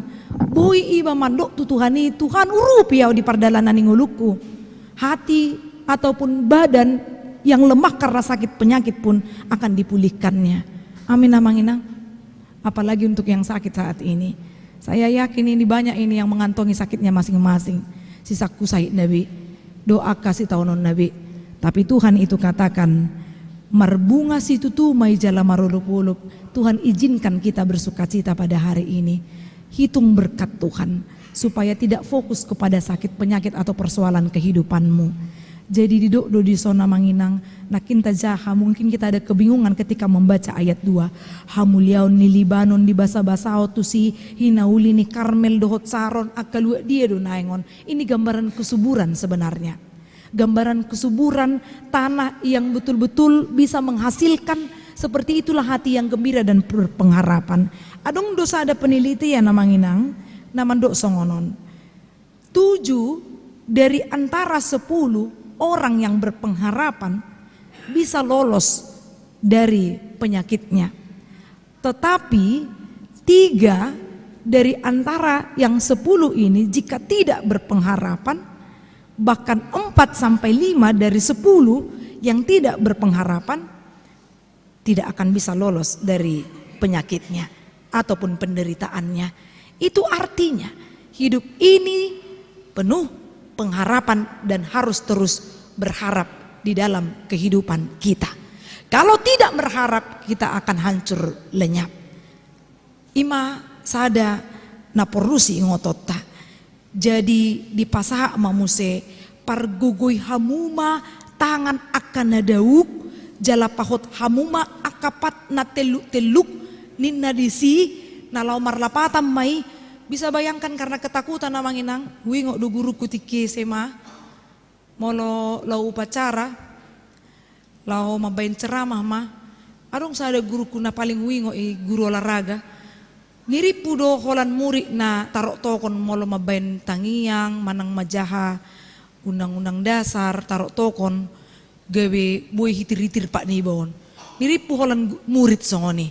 boy iba mandok tu Tuhan ini Tuhan urup ya di pardalanan nguluku hati ataupun badan yang lemah karena sakit penyakit pun akan dipulihkannya. Amin amanginang. Apalagi untuk yang sakit saat ini. Saya yakin ini banyak ini yang mengantongi sakitnya masing-masing. Sisaku Said Nabi, doa kasih tahunan Nabi. Tapi Tuhan itu katakan, marbunga situ tumai jala maruluk-uluk. Tuhan izinkan kita bersukacita pada hari ini. Hitung berkat Tuhan supaya tidak fokus kepada sakit penyakit atau persoalan kehidupanmu. Jadi didok do di sona manginang nakinta jaha mungkin kita ada kebingungan ketika membaca ayat 2. Hamuliaun ni Libanon di basa-basao tu si hinauli ni Karmel dohot saron akalu dia do naengon. Ini gambaran kesuburan sebenarnya. Gambaran kesuburan tanah yang betul-betul bisa menghasilkan, seperti itulah hati yang gembira dan berpengharapan. Adong dosa ada penelitian namanginang naman dok songonon. 7 dari antara 10 orang yang berpengharapan bisa lolos dari penyakitnya. Tetapi 3 dari antara yang 10 ini jika tidak berpengharapan, bahkan 4 sampai 5 dari 10 yang tidak berpengharapan tidak akan bisa lolos dari penyakitnya ataupun penderitaannya. Itu artinya hidup ini penuh pengharapan dan harus terus berharap di dalam kehidupan kita. Kalau tidak berharap, kita akan hancur lenyap. Ima sada naporusi ngotota. Jadi di pasaha mamuse pargugui hamuma tangan akan nadauk jala pahot hamuma akapat na teluk ninna disi nalau marlapatam mai. Bisa bayangkan karena ketakutan namanginang hui ngok do guru kutiki sema molo lau upacara lau mabain ceramah mah adong sada guru kuna paling hui ngok guru olahraga ngiripu do holan murid na tarok tokon molo mabain tangiang manang majaha undang-undang dasar tarok tokon gawe boy hitir-hitir pak ni bawon ngiripu holan murid songoni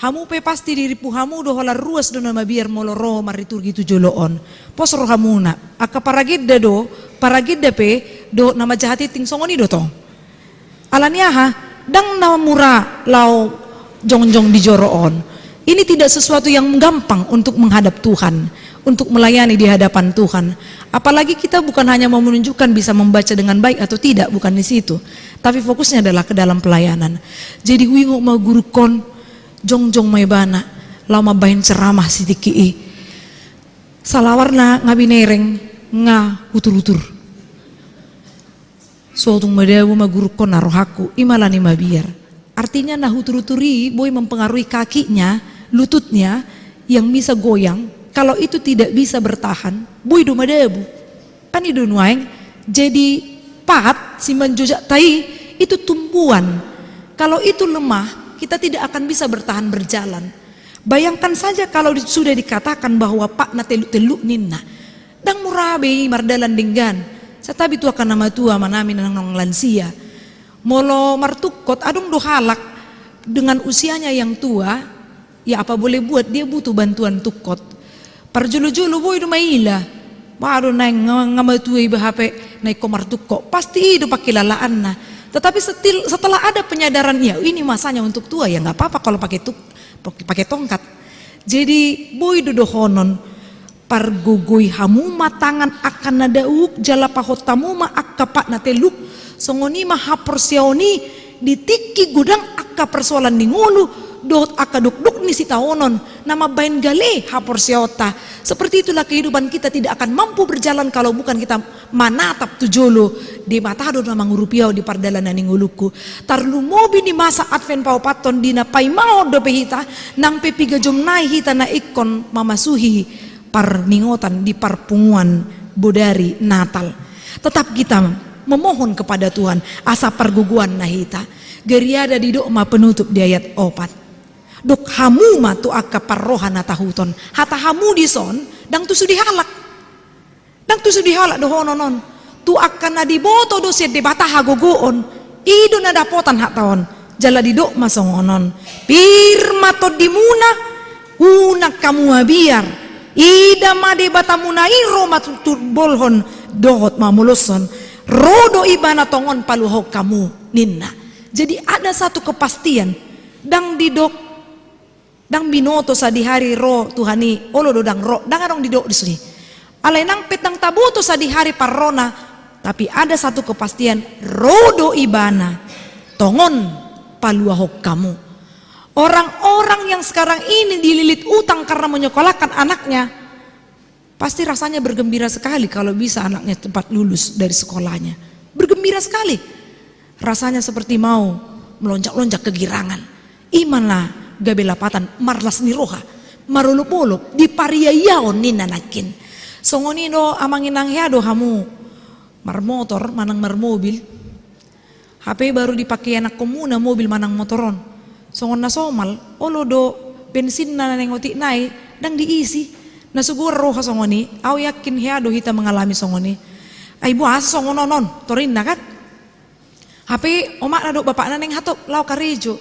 hamu pe pasti diripu hamu do holan ruas do nama biar molo roh maritur gitu joloon pos roh hamuna aka paragidda pe do nama jahati ting songoni do tong alania ha dang nama murah lau jong-jong di joroon. Ini tidak sesuatu yang gampang untuk menghadap Tuhan, untuk melayani di hadapan Tuhan. Apalagi kita bukan hanya mau menunjukkan bisa membaca dengan baik atau tidak, bukan di situ. Tapi fokusnya adalah ke dalam pelayanan. Jadi wingo mau guru kon, jong-jong may bana, lau mabahin ceramah sitiki. Salawarna ngabinereng nga utur-utur. Sotung madawu maguru kon narohaku, imalani mabiar. Artinya nah utur-uturi boy mempengaruhi kakinya, lututnya yang bisa goyang. Kalau itu tidak bisa bertahan, boy do madabu. Kan itu nuaing. Jadi pat si manjojak tai itu tumbuhan. Kalau itu lemah, kita tidak akan bisa bertahan berjalan. Bayangkan saja kalau sudah dikatakan bahwa pak na teluk ninna. Dang murabe mardalan dinggan. Setabi tu akan nama tua manami nang lansia. Molo martukot adong do halak dengan usianya yang tua, ya apa boleh buat, dia butuh bantuan tukot. Parjulu-julu boy do maila. Baru naik ngamatui bahape naik komar tukot. Pasti itu pakai lalaan nah. Tetapi setelah ada penyadaran ya ini masanya untuk tua ya nggak apa-apa kalau pakai tongkat. Jadi boy do honon pargugui hamuma tangan akan nadauk jala pahotamuma akapak na teluk songoni maha persiaoni ditiki gudang akka persoalan di ngulu dot akka duk ni si taonon nama bain gale ha persiota. Seperti itulah kehidupan kita tidak akan mampu berjalan kalau bukan kita manatap tujolo di mata do nama ngurupiau di pardalanan ni nguluku tarlu mobi di masa advent pau paton dina pai mau do pehita nang pepiga jom nai hita na ikon mamasuhi par ningotan di parpunguan bodari Natal. Tetap kita memohon kepada Tuhan asa perguguan nahita geriada di doa penutup di ayat 4 dok hamu ma tu akka parrohana tahuton hata hamu dison dang tu sudi halak do hononon tu akan adiboto do se debata hagogoon ido na dapotan hak taon jala di doa masongonon pirma to dimuna unak kamu biar ida made batamuna iro matutur bolhon dohot mamuluson rodo ibana tongon paluhok kamu ninna. Jadi ada satu kepastian dang didok dang binoto sa di hari ro tuhani olo do dang ro dang adong didok di sini alai nang petang tabuto sa di hari parrona. Tapi ada satu kepastian rodo ibana tongon paluhok kamu. Orang-orang yang sekarang ini dililit utang karena menyekolahkan anaknya pasti rasanya bergembira sekali kalau bisa anaknya cepat lulus dari sekolahnya. Bergembira sekali. Rasanya seperti mau melonjak-lonjak kegirangan. Imanlah gabe lapatan marlas niroha. Marulupuluk di pariyayaon ni nanakin. Songonino amanginang heado hamu mar motor manang mar mobil. HP baru dipakai anak komuna mobil manang motoron. Songon na somal olo do bensin na nengotik nai dang diisi. Nasugur roha songoni, au yakin heado hita mengalami songoni. Ai buas songononon, torin na kan? HP omak na do bapak na neng hatop lau karejo.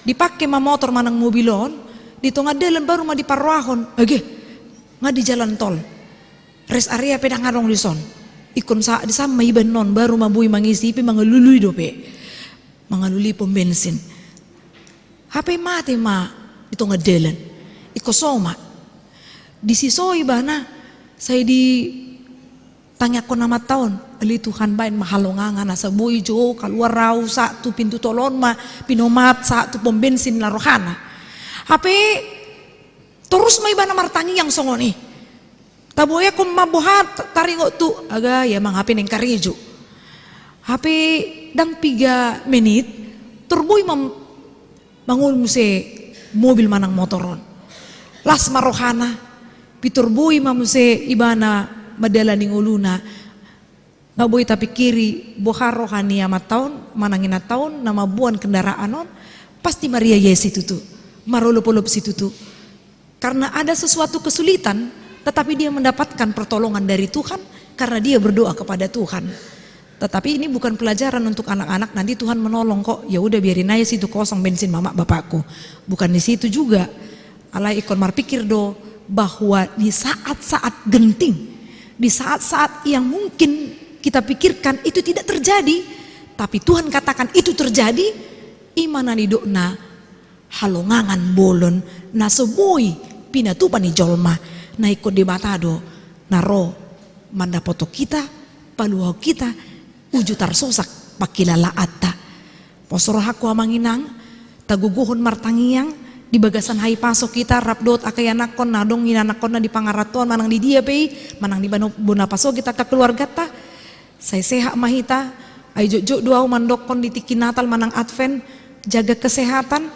Dipakai ma motor manang mobilon, di tengah jalan baru mah di Parwahon nggak di jalan tol rest area pedang ngarong di son ikon sa di sama iban non baru mabui mangisi pi mangalului dope mangaluli pom bensin HP mati ma di tengah jalan ikosoma di sisoi bana saya di tanya ko nama tahun ali Tuhan bain mahalongangan asa bui jo keluar rau satu pintu tolon ma pinomat satu pom bensin la rohana HP terus may bana martangi yang songoni taboya kung mabuhat taringo tu aga ya mang HP neng karijo HP dang 3 menit turboy mangul muse mobil manang motoron las marohana piturboy mamuse ibana madala ning uluna ngaboy tapi kiri bohar rohani amat tahun manangina tahun nama buan kendaraan non pasti Maria Yesus itu marolop-olop situ tuh karena ada sesuatu kesulitan tetapi dia mendapatkan pertolongan dari Tuhan karena dia berdoa kepada Tuhan. Tetapi ini bukan pelajaran untuk anak-anak, nanti Tuhan menolong kok, ya udah biarin aja situ kosong bensin mama bapakku. Bukan di situ juga. Allah ikon marpikir do bahwa di saat-saat genting, di saat-saat yang mungkin kita pikirkan itu tidak terjadi, tapi Tuhan katakan itu terjadi, imanani dokna halongangan bolon na semui pinatupan ni jolma na ikut debatado naro mandapoto kita paluau kita ujutar sosak pakilala atta posoro haku amanginang taguguhon martangiang di bagasan hai pasok kita rapdot akayanakon nadong inanakon na di pangaratuan manang di dia pei manang di bona pasok kita ke keluarga ta saya sehat mahita ay jojo duau mandokon di tiki Natal manang Advent jaga kesehatan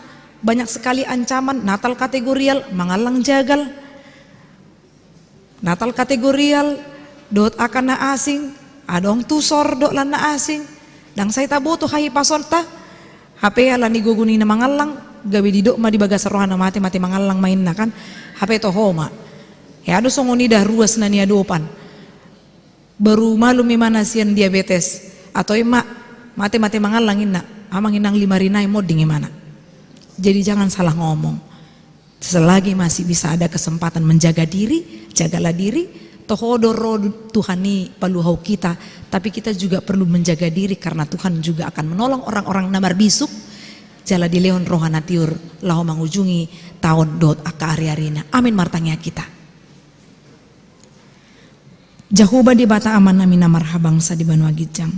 banyak sekali ancaman Natal kategorial mangalang jagal Natal kategorial dot akan na asing adong tusor dot lan na asing dang saya taboto hai pasorta HP ala ni guguni na mangalang gabi di dok ma di bagas rohana mati mangalang main na kan HP to homa ya ado songoni dah ruas na ni adopan baru malu mana sian diabetes atau emak mati mangalangin na amang inang 5 rinay mo ding mana. Jadi jangan salah ngomong. Selagi masih bisa ada kesempatan menjaga diri, jagalah diri. Tohodoro Tuhani paluhau kita, tapi kita juga perlu menjaga diri karena Tuhan juga akan menolong orang-orang namar bisuk. Jala di leon rohana tiur lahu mangujungi tahun dot aka ari-arina. Amin martangnya kita. Jahuba di bata aman nami namar habangsa di Banua Gijang.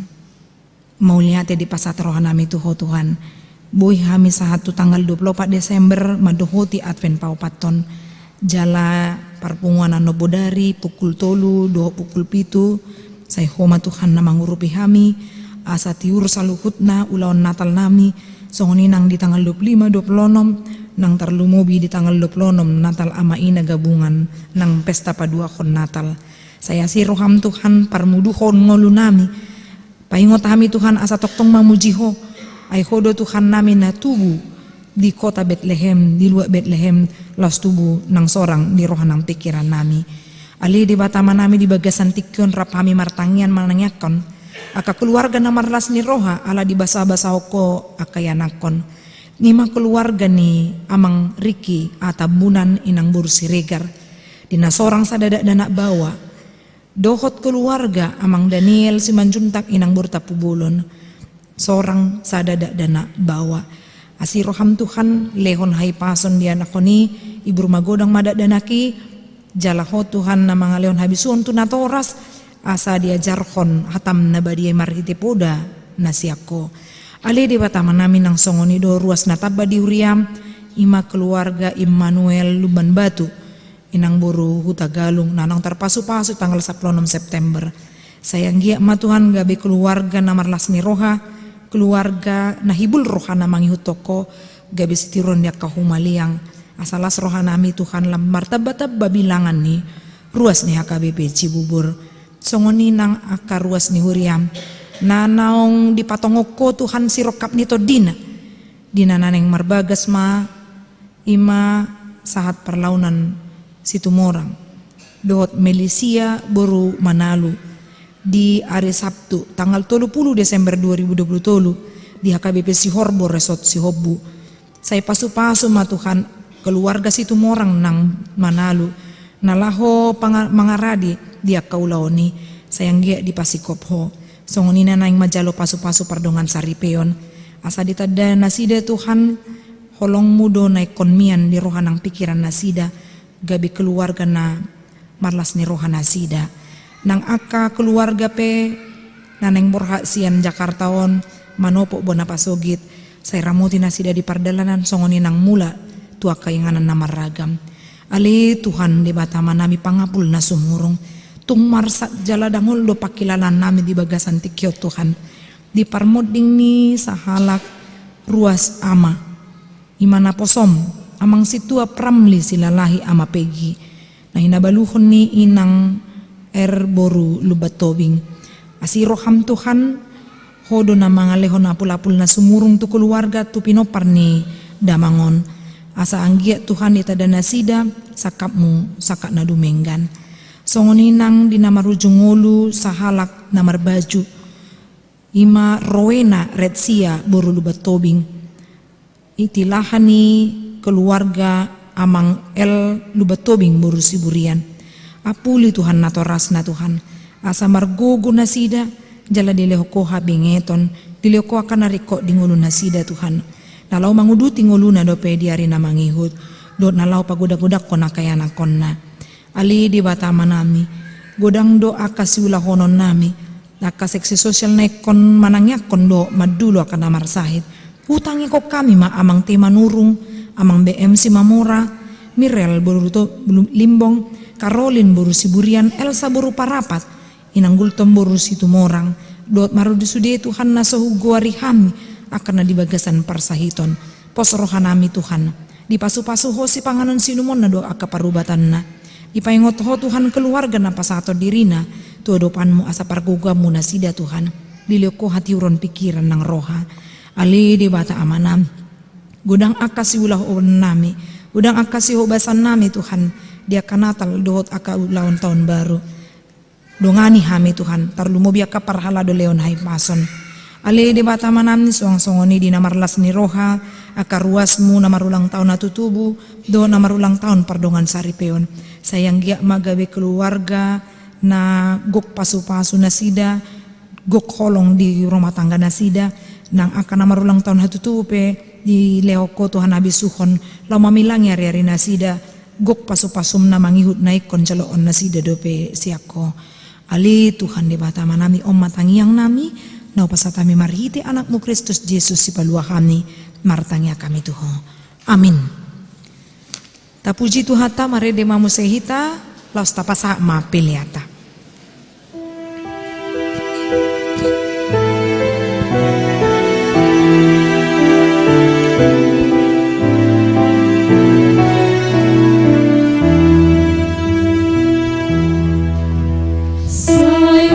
Mauliate di pasat rohanami tuho Tuhan. Boy hami sahatu tanggal 24 Desember madohoti Advent Paupaton jala parpunguan nobodari pukul 3 doho pukul 7 saya homa Tuhan na mangurupi hami asa tiur saluhutna ulaon Natal nami songoni nang di tanggal 25 26 nang tarlumobi di tanggal 26 Natal ama ina gabungan nang pesta paduakon Natal saya si roham Tuhan parmuduhon ngolu nami paingot hami Tuhan asa toktong mamujiho ay hodo Tuhan namin na tubu di kota Bethlehem, di luar Bethlehem, las tubu ng sorang di rohan ng pikiran nami. Ali di batama nami di bagasan tikyon rap kami martangian manangyakon. Aka keluarga na marlas ni roha ala di basa-basa ko akayanakon. Nima keluarga ni amang Ricky atabunan inang bursi regar. Di nasorang sa dadak danak bawa. Dohot keluarga amang Daniel Simanjuntak inang burta pubulon. Seorang sadada dana bawa asiroham Tuhan lehon hai pason dia nakoni ibu rumah godang madak danaki jalaho Tuhan na mga lehon habisuon tu natoras asa dia jarhon hatam na badiyay marhiti poda nasiako ali di bataman namin ng songoni do ruas nataba di Uriam ima keluarga Immanuel Luban Batu inang buru hutagalung nanang terpasu-pasu tanggal 10 September sayang gia ma Tuhan gabi keluarga na marlas ni roha keluarga nahibul rohana mangihutoko gabi sitiron dia kahumaliang asalas rohana mi Tuhan lam martabat babilangan ni ruas ni HKBP Cibubur songoni nang aka ruas ni Huriam nanaong di patongoko Tuhan sirokap nito dina naneng marbagas ma ima sahat perlaunan situmorang dohot Melisia boru Manalu di hari Sabtu tanggal 30 Desember 2020 di HKBP Sihorbor Resort Sihobu saya pasu-pasu ma Tuhan keluarga situ morang nang Manalu nalaho mangaradi dia kaulaoni sayang gia di pasikopho songonina naing majalo pasu-pasu pardongan saripeon asa ditada nasida Tuhan holong mudo naik konmian di rohanang pikiran nasida gabi keluarga na marlas ni rohan nasida nang aka keluarga pe naneng borha sian Jakartaon manopo bona pasogit saya ramuti nasida di pardalanan songoni nang mula tua kayanganan na maragam ali Tuhan di batama nami pangapul na sumurong tung marsat jala dangol do pakilalan nami di bagasan tikyo Tuhan di parmoding ni sahalak ruas ama imana posom amang situa pramli silalahi ama pegi na hinabaluhon ni inang boru lubat tobing asiroham Tuhan hodo na mga lehon na apul-apul na sumurong tu keluarga tu pinopar ni damangon asa anggia Tuhan itada nasida sakapmu sakat na dumenggan songoninang dinamarujung ngolu sahalak namar baju ima Rowena Retsia boru lubat tobing itilahani keluarga amang lubat tobing boru siburian apuli Tuhan natoras na Tuhan asa margogo nasida jala dilehoko habingeton dilehoko akan nariko di ngulu nasida Tuhan nalau manguduti ngulu na dope diari na mangihut dot nalau pagodak-godak kona kayana konna ali di batama nami godang do akasi ulahonon nami naka seksi sosial nekon manangyak kondo madulo akan namar sahid hutangi kok kami ma amang tema nurung amang BMC Mamora Mirel boruto limbong Karolin boru siburian Elsa boru parapat inanggul boru situ morang dot maru disude Tuhan nasohu guari hami akan na dibagasan parsahiton pos rohanami Tuhan di pasu-pasu ho si panganon sinumon na do aka parubatan na ipaingot ho Tuhan keluarga na pasato dirina tu adopanmu asa pargugamu nasida Tuhan dileko hati uron pikiran nang roha ali di bata amanam gudang akasi ulah nami gudang akasi hobasan nami Tuhan dia kanatal dohot aka lawan tahun baru dongani hami Tuhan tarlu mo biaka parhala do leon hai pason ali di bata manamni song-songoni di namarlas ni roha aka ruasmu namarulang tahun natutubu do namarulang tahun pardongan saripeon sayang gia magawe keluarga na gok pasu-pasu nasida gok holong di rumah tangga nasida nang akan namarulang tahun hatutubu pe di leoko Tuhan habis suhon lau mamilangi hari-hari nasida gok pasu-pasum na mangihut naik kon jaloon nasida dope siako ali Tuhan di bata manami om matangiang nami nau pasatami marhiti anakmu Kristus Yesus si palua kami martangia kami Tuhan amin tapuji Tuhata marede mamu sehita laus tapasa ma peliata Israel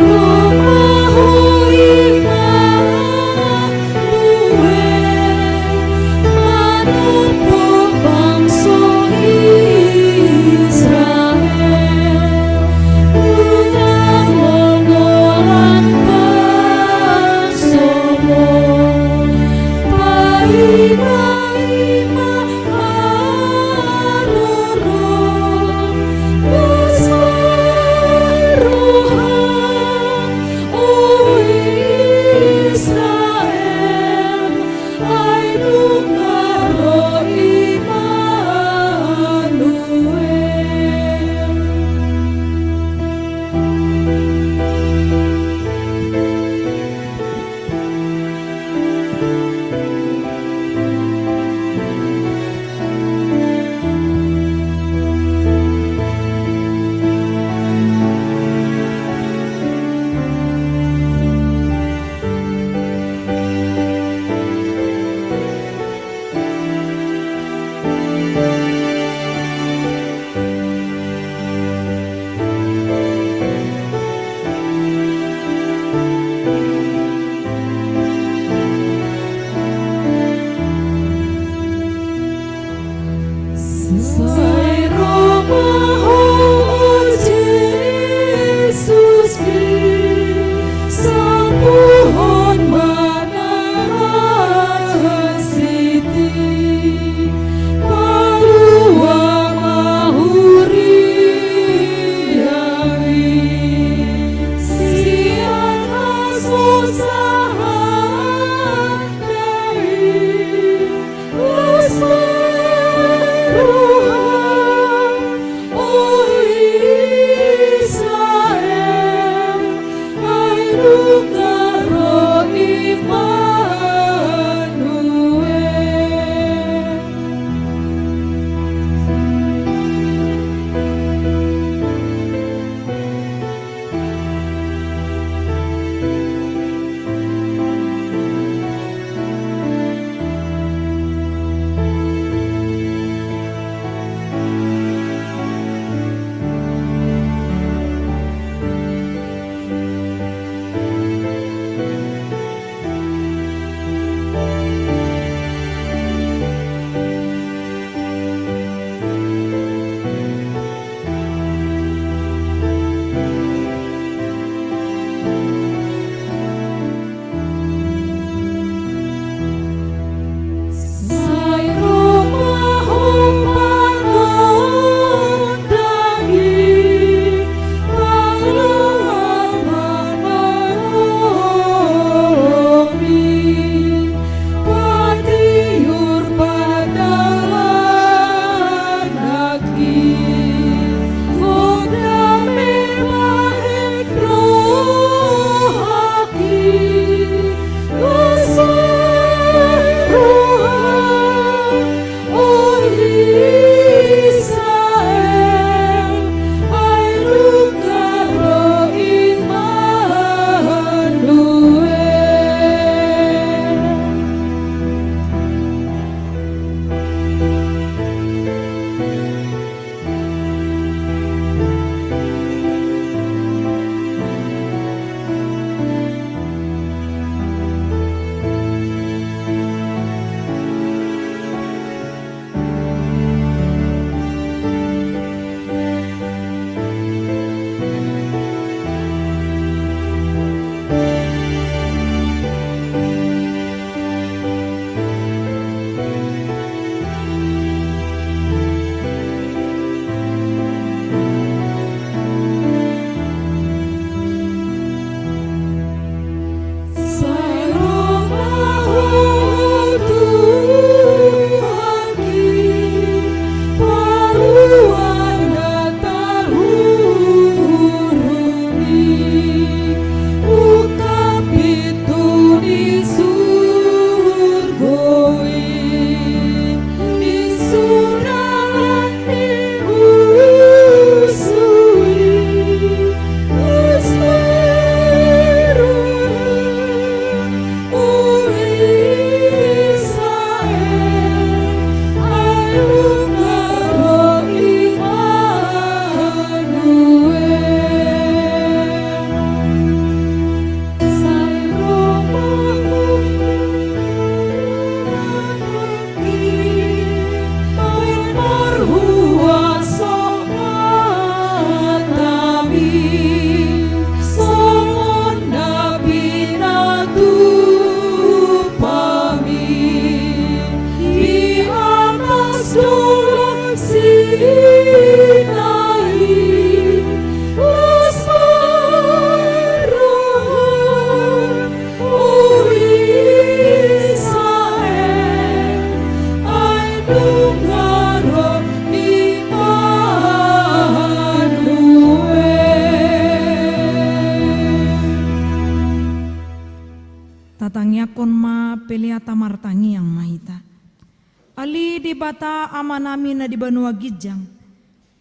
bata amanami na di banua gijang.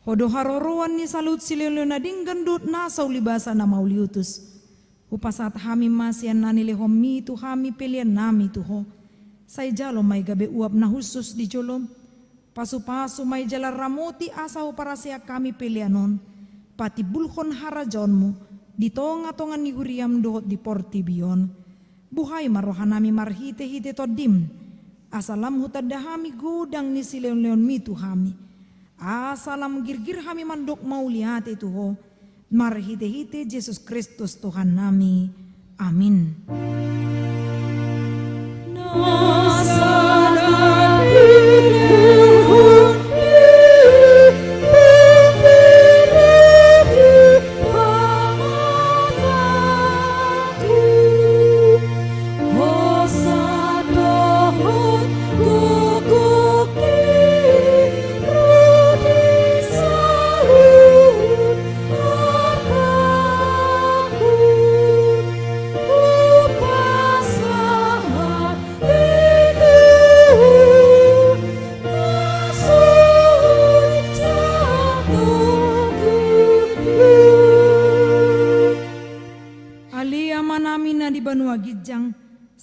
Hodo haroroan ni salut sililo na ding gendut na sa ulibasa na mauliutus. Upasat hami masyan na nilihom mi tu hami pilihan nami tuho. Say jalo may gabi uap na husus di jolom. Pasu-pasu may jala ramoti asaw para siya kami pilihanon. Pati bulkon harajon mo. Dito nga tongan ni huriam dohot di portibion. Buhay marohan nami marhite-hite to dim. Asalam hutadahami gudang ni sileon-leon mi tu hami. Asalam girgir hami mandok mauliate tuho. Marhite-hite Yesus Kristus Tuhan nami. Amin.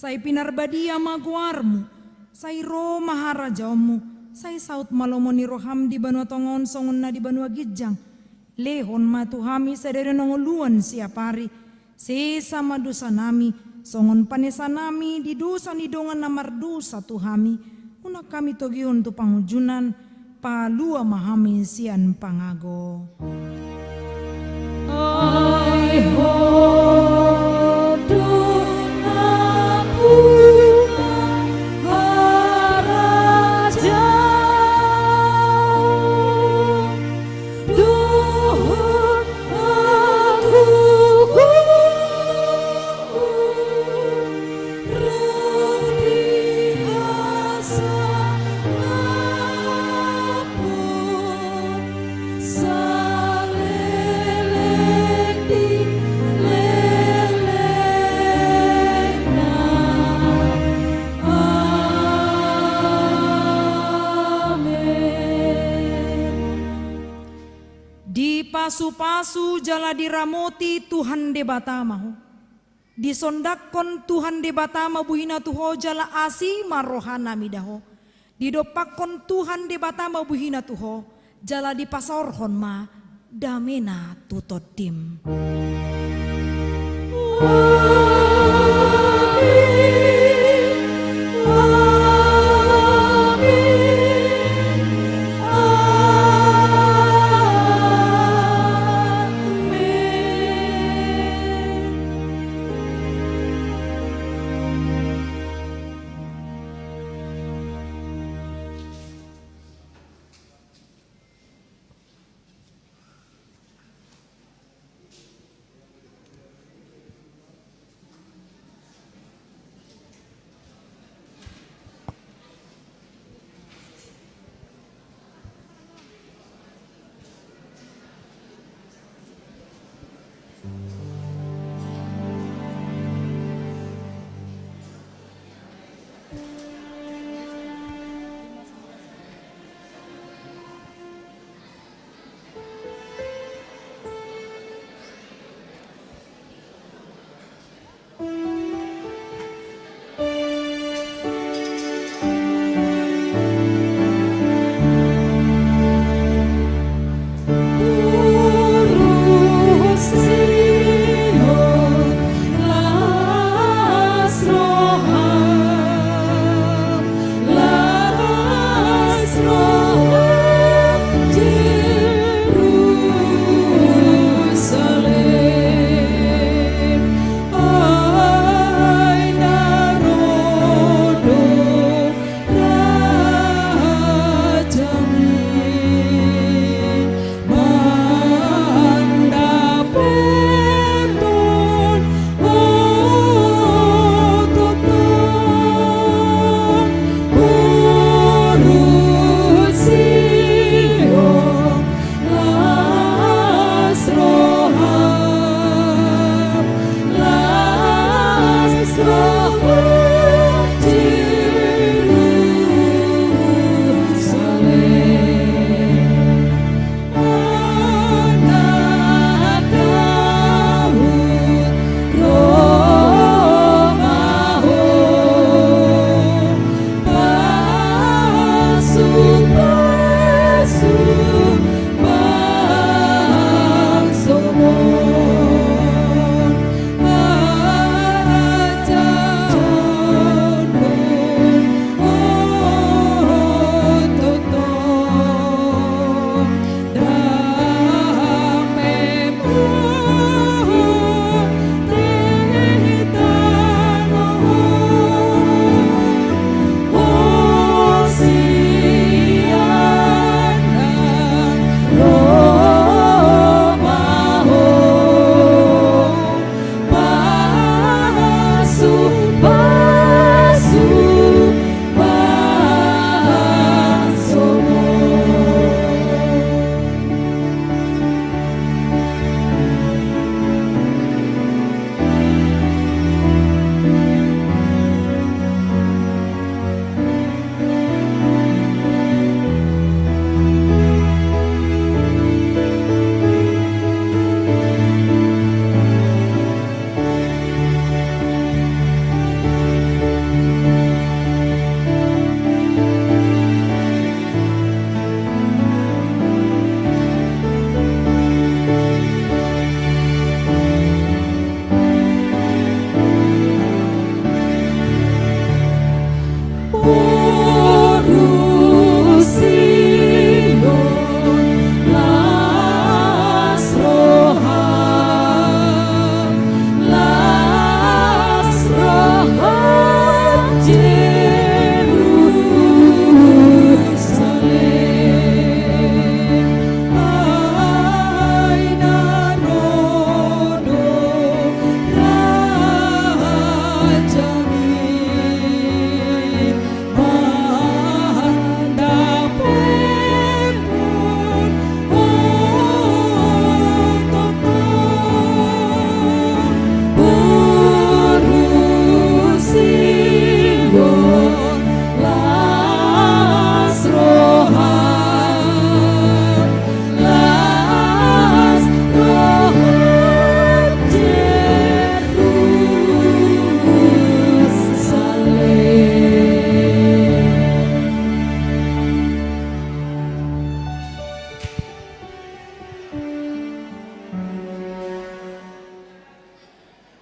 Say pinarbadia maguarmu, say ro maharajamu, say saut malomo ni roham di banua tongon songon na di banua gijang. Lehon matuhami sadere nongoluan siapari, sesa madusa nami, songon panesa nami di dosa ni dongan namardusa tuhami. Una kami togion tu pangujunan, palua mahami sian pangago. Ay ho. Pasu-pasu jala diramoti Tuhan debata mahu. Disondakon Tuhan debata mabuhina tuho jala asi marohana midaho. Didopakon Tuhan debata mabuhina tuho jala dipasorhon ma damena tutodim.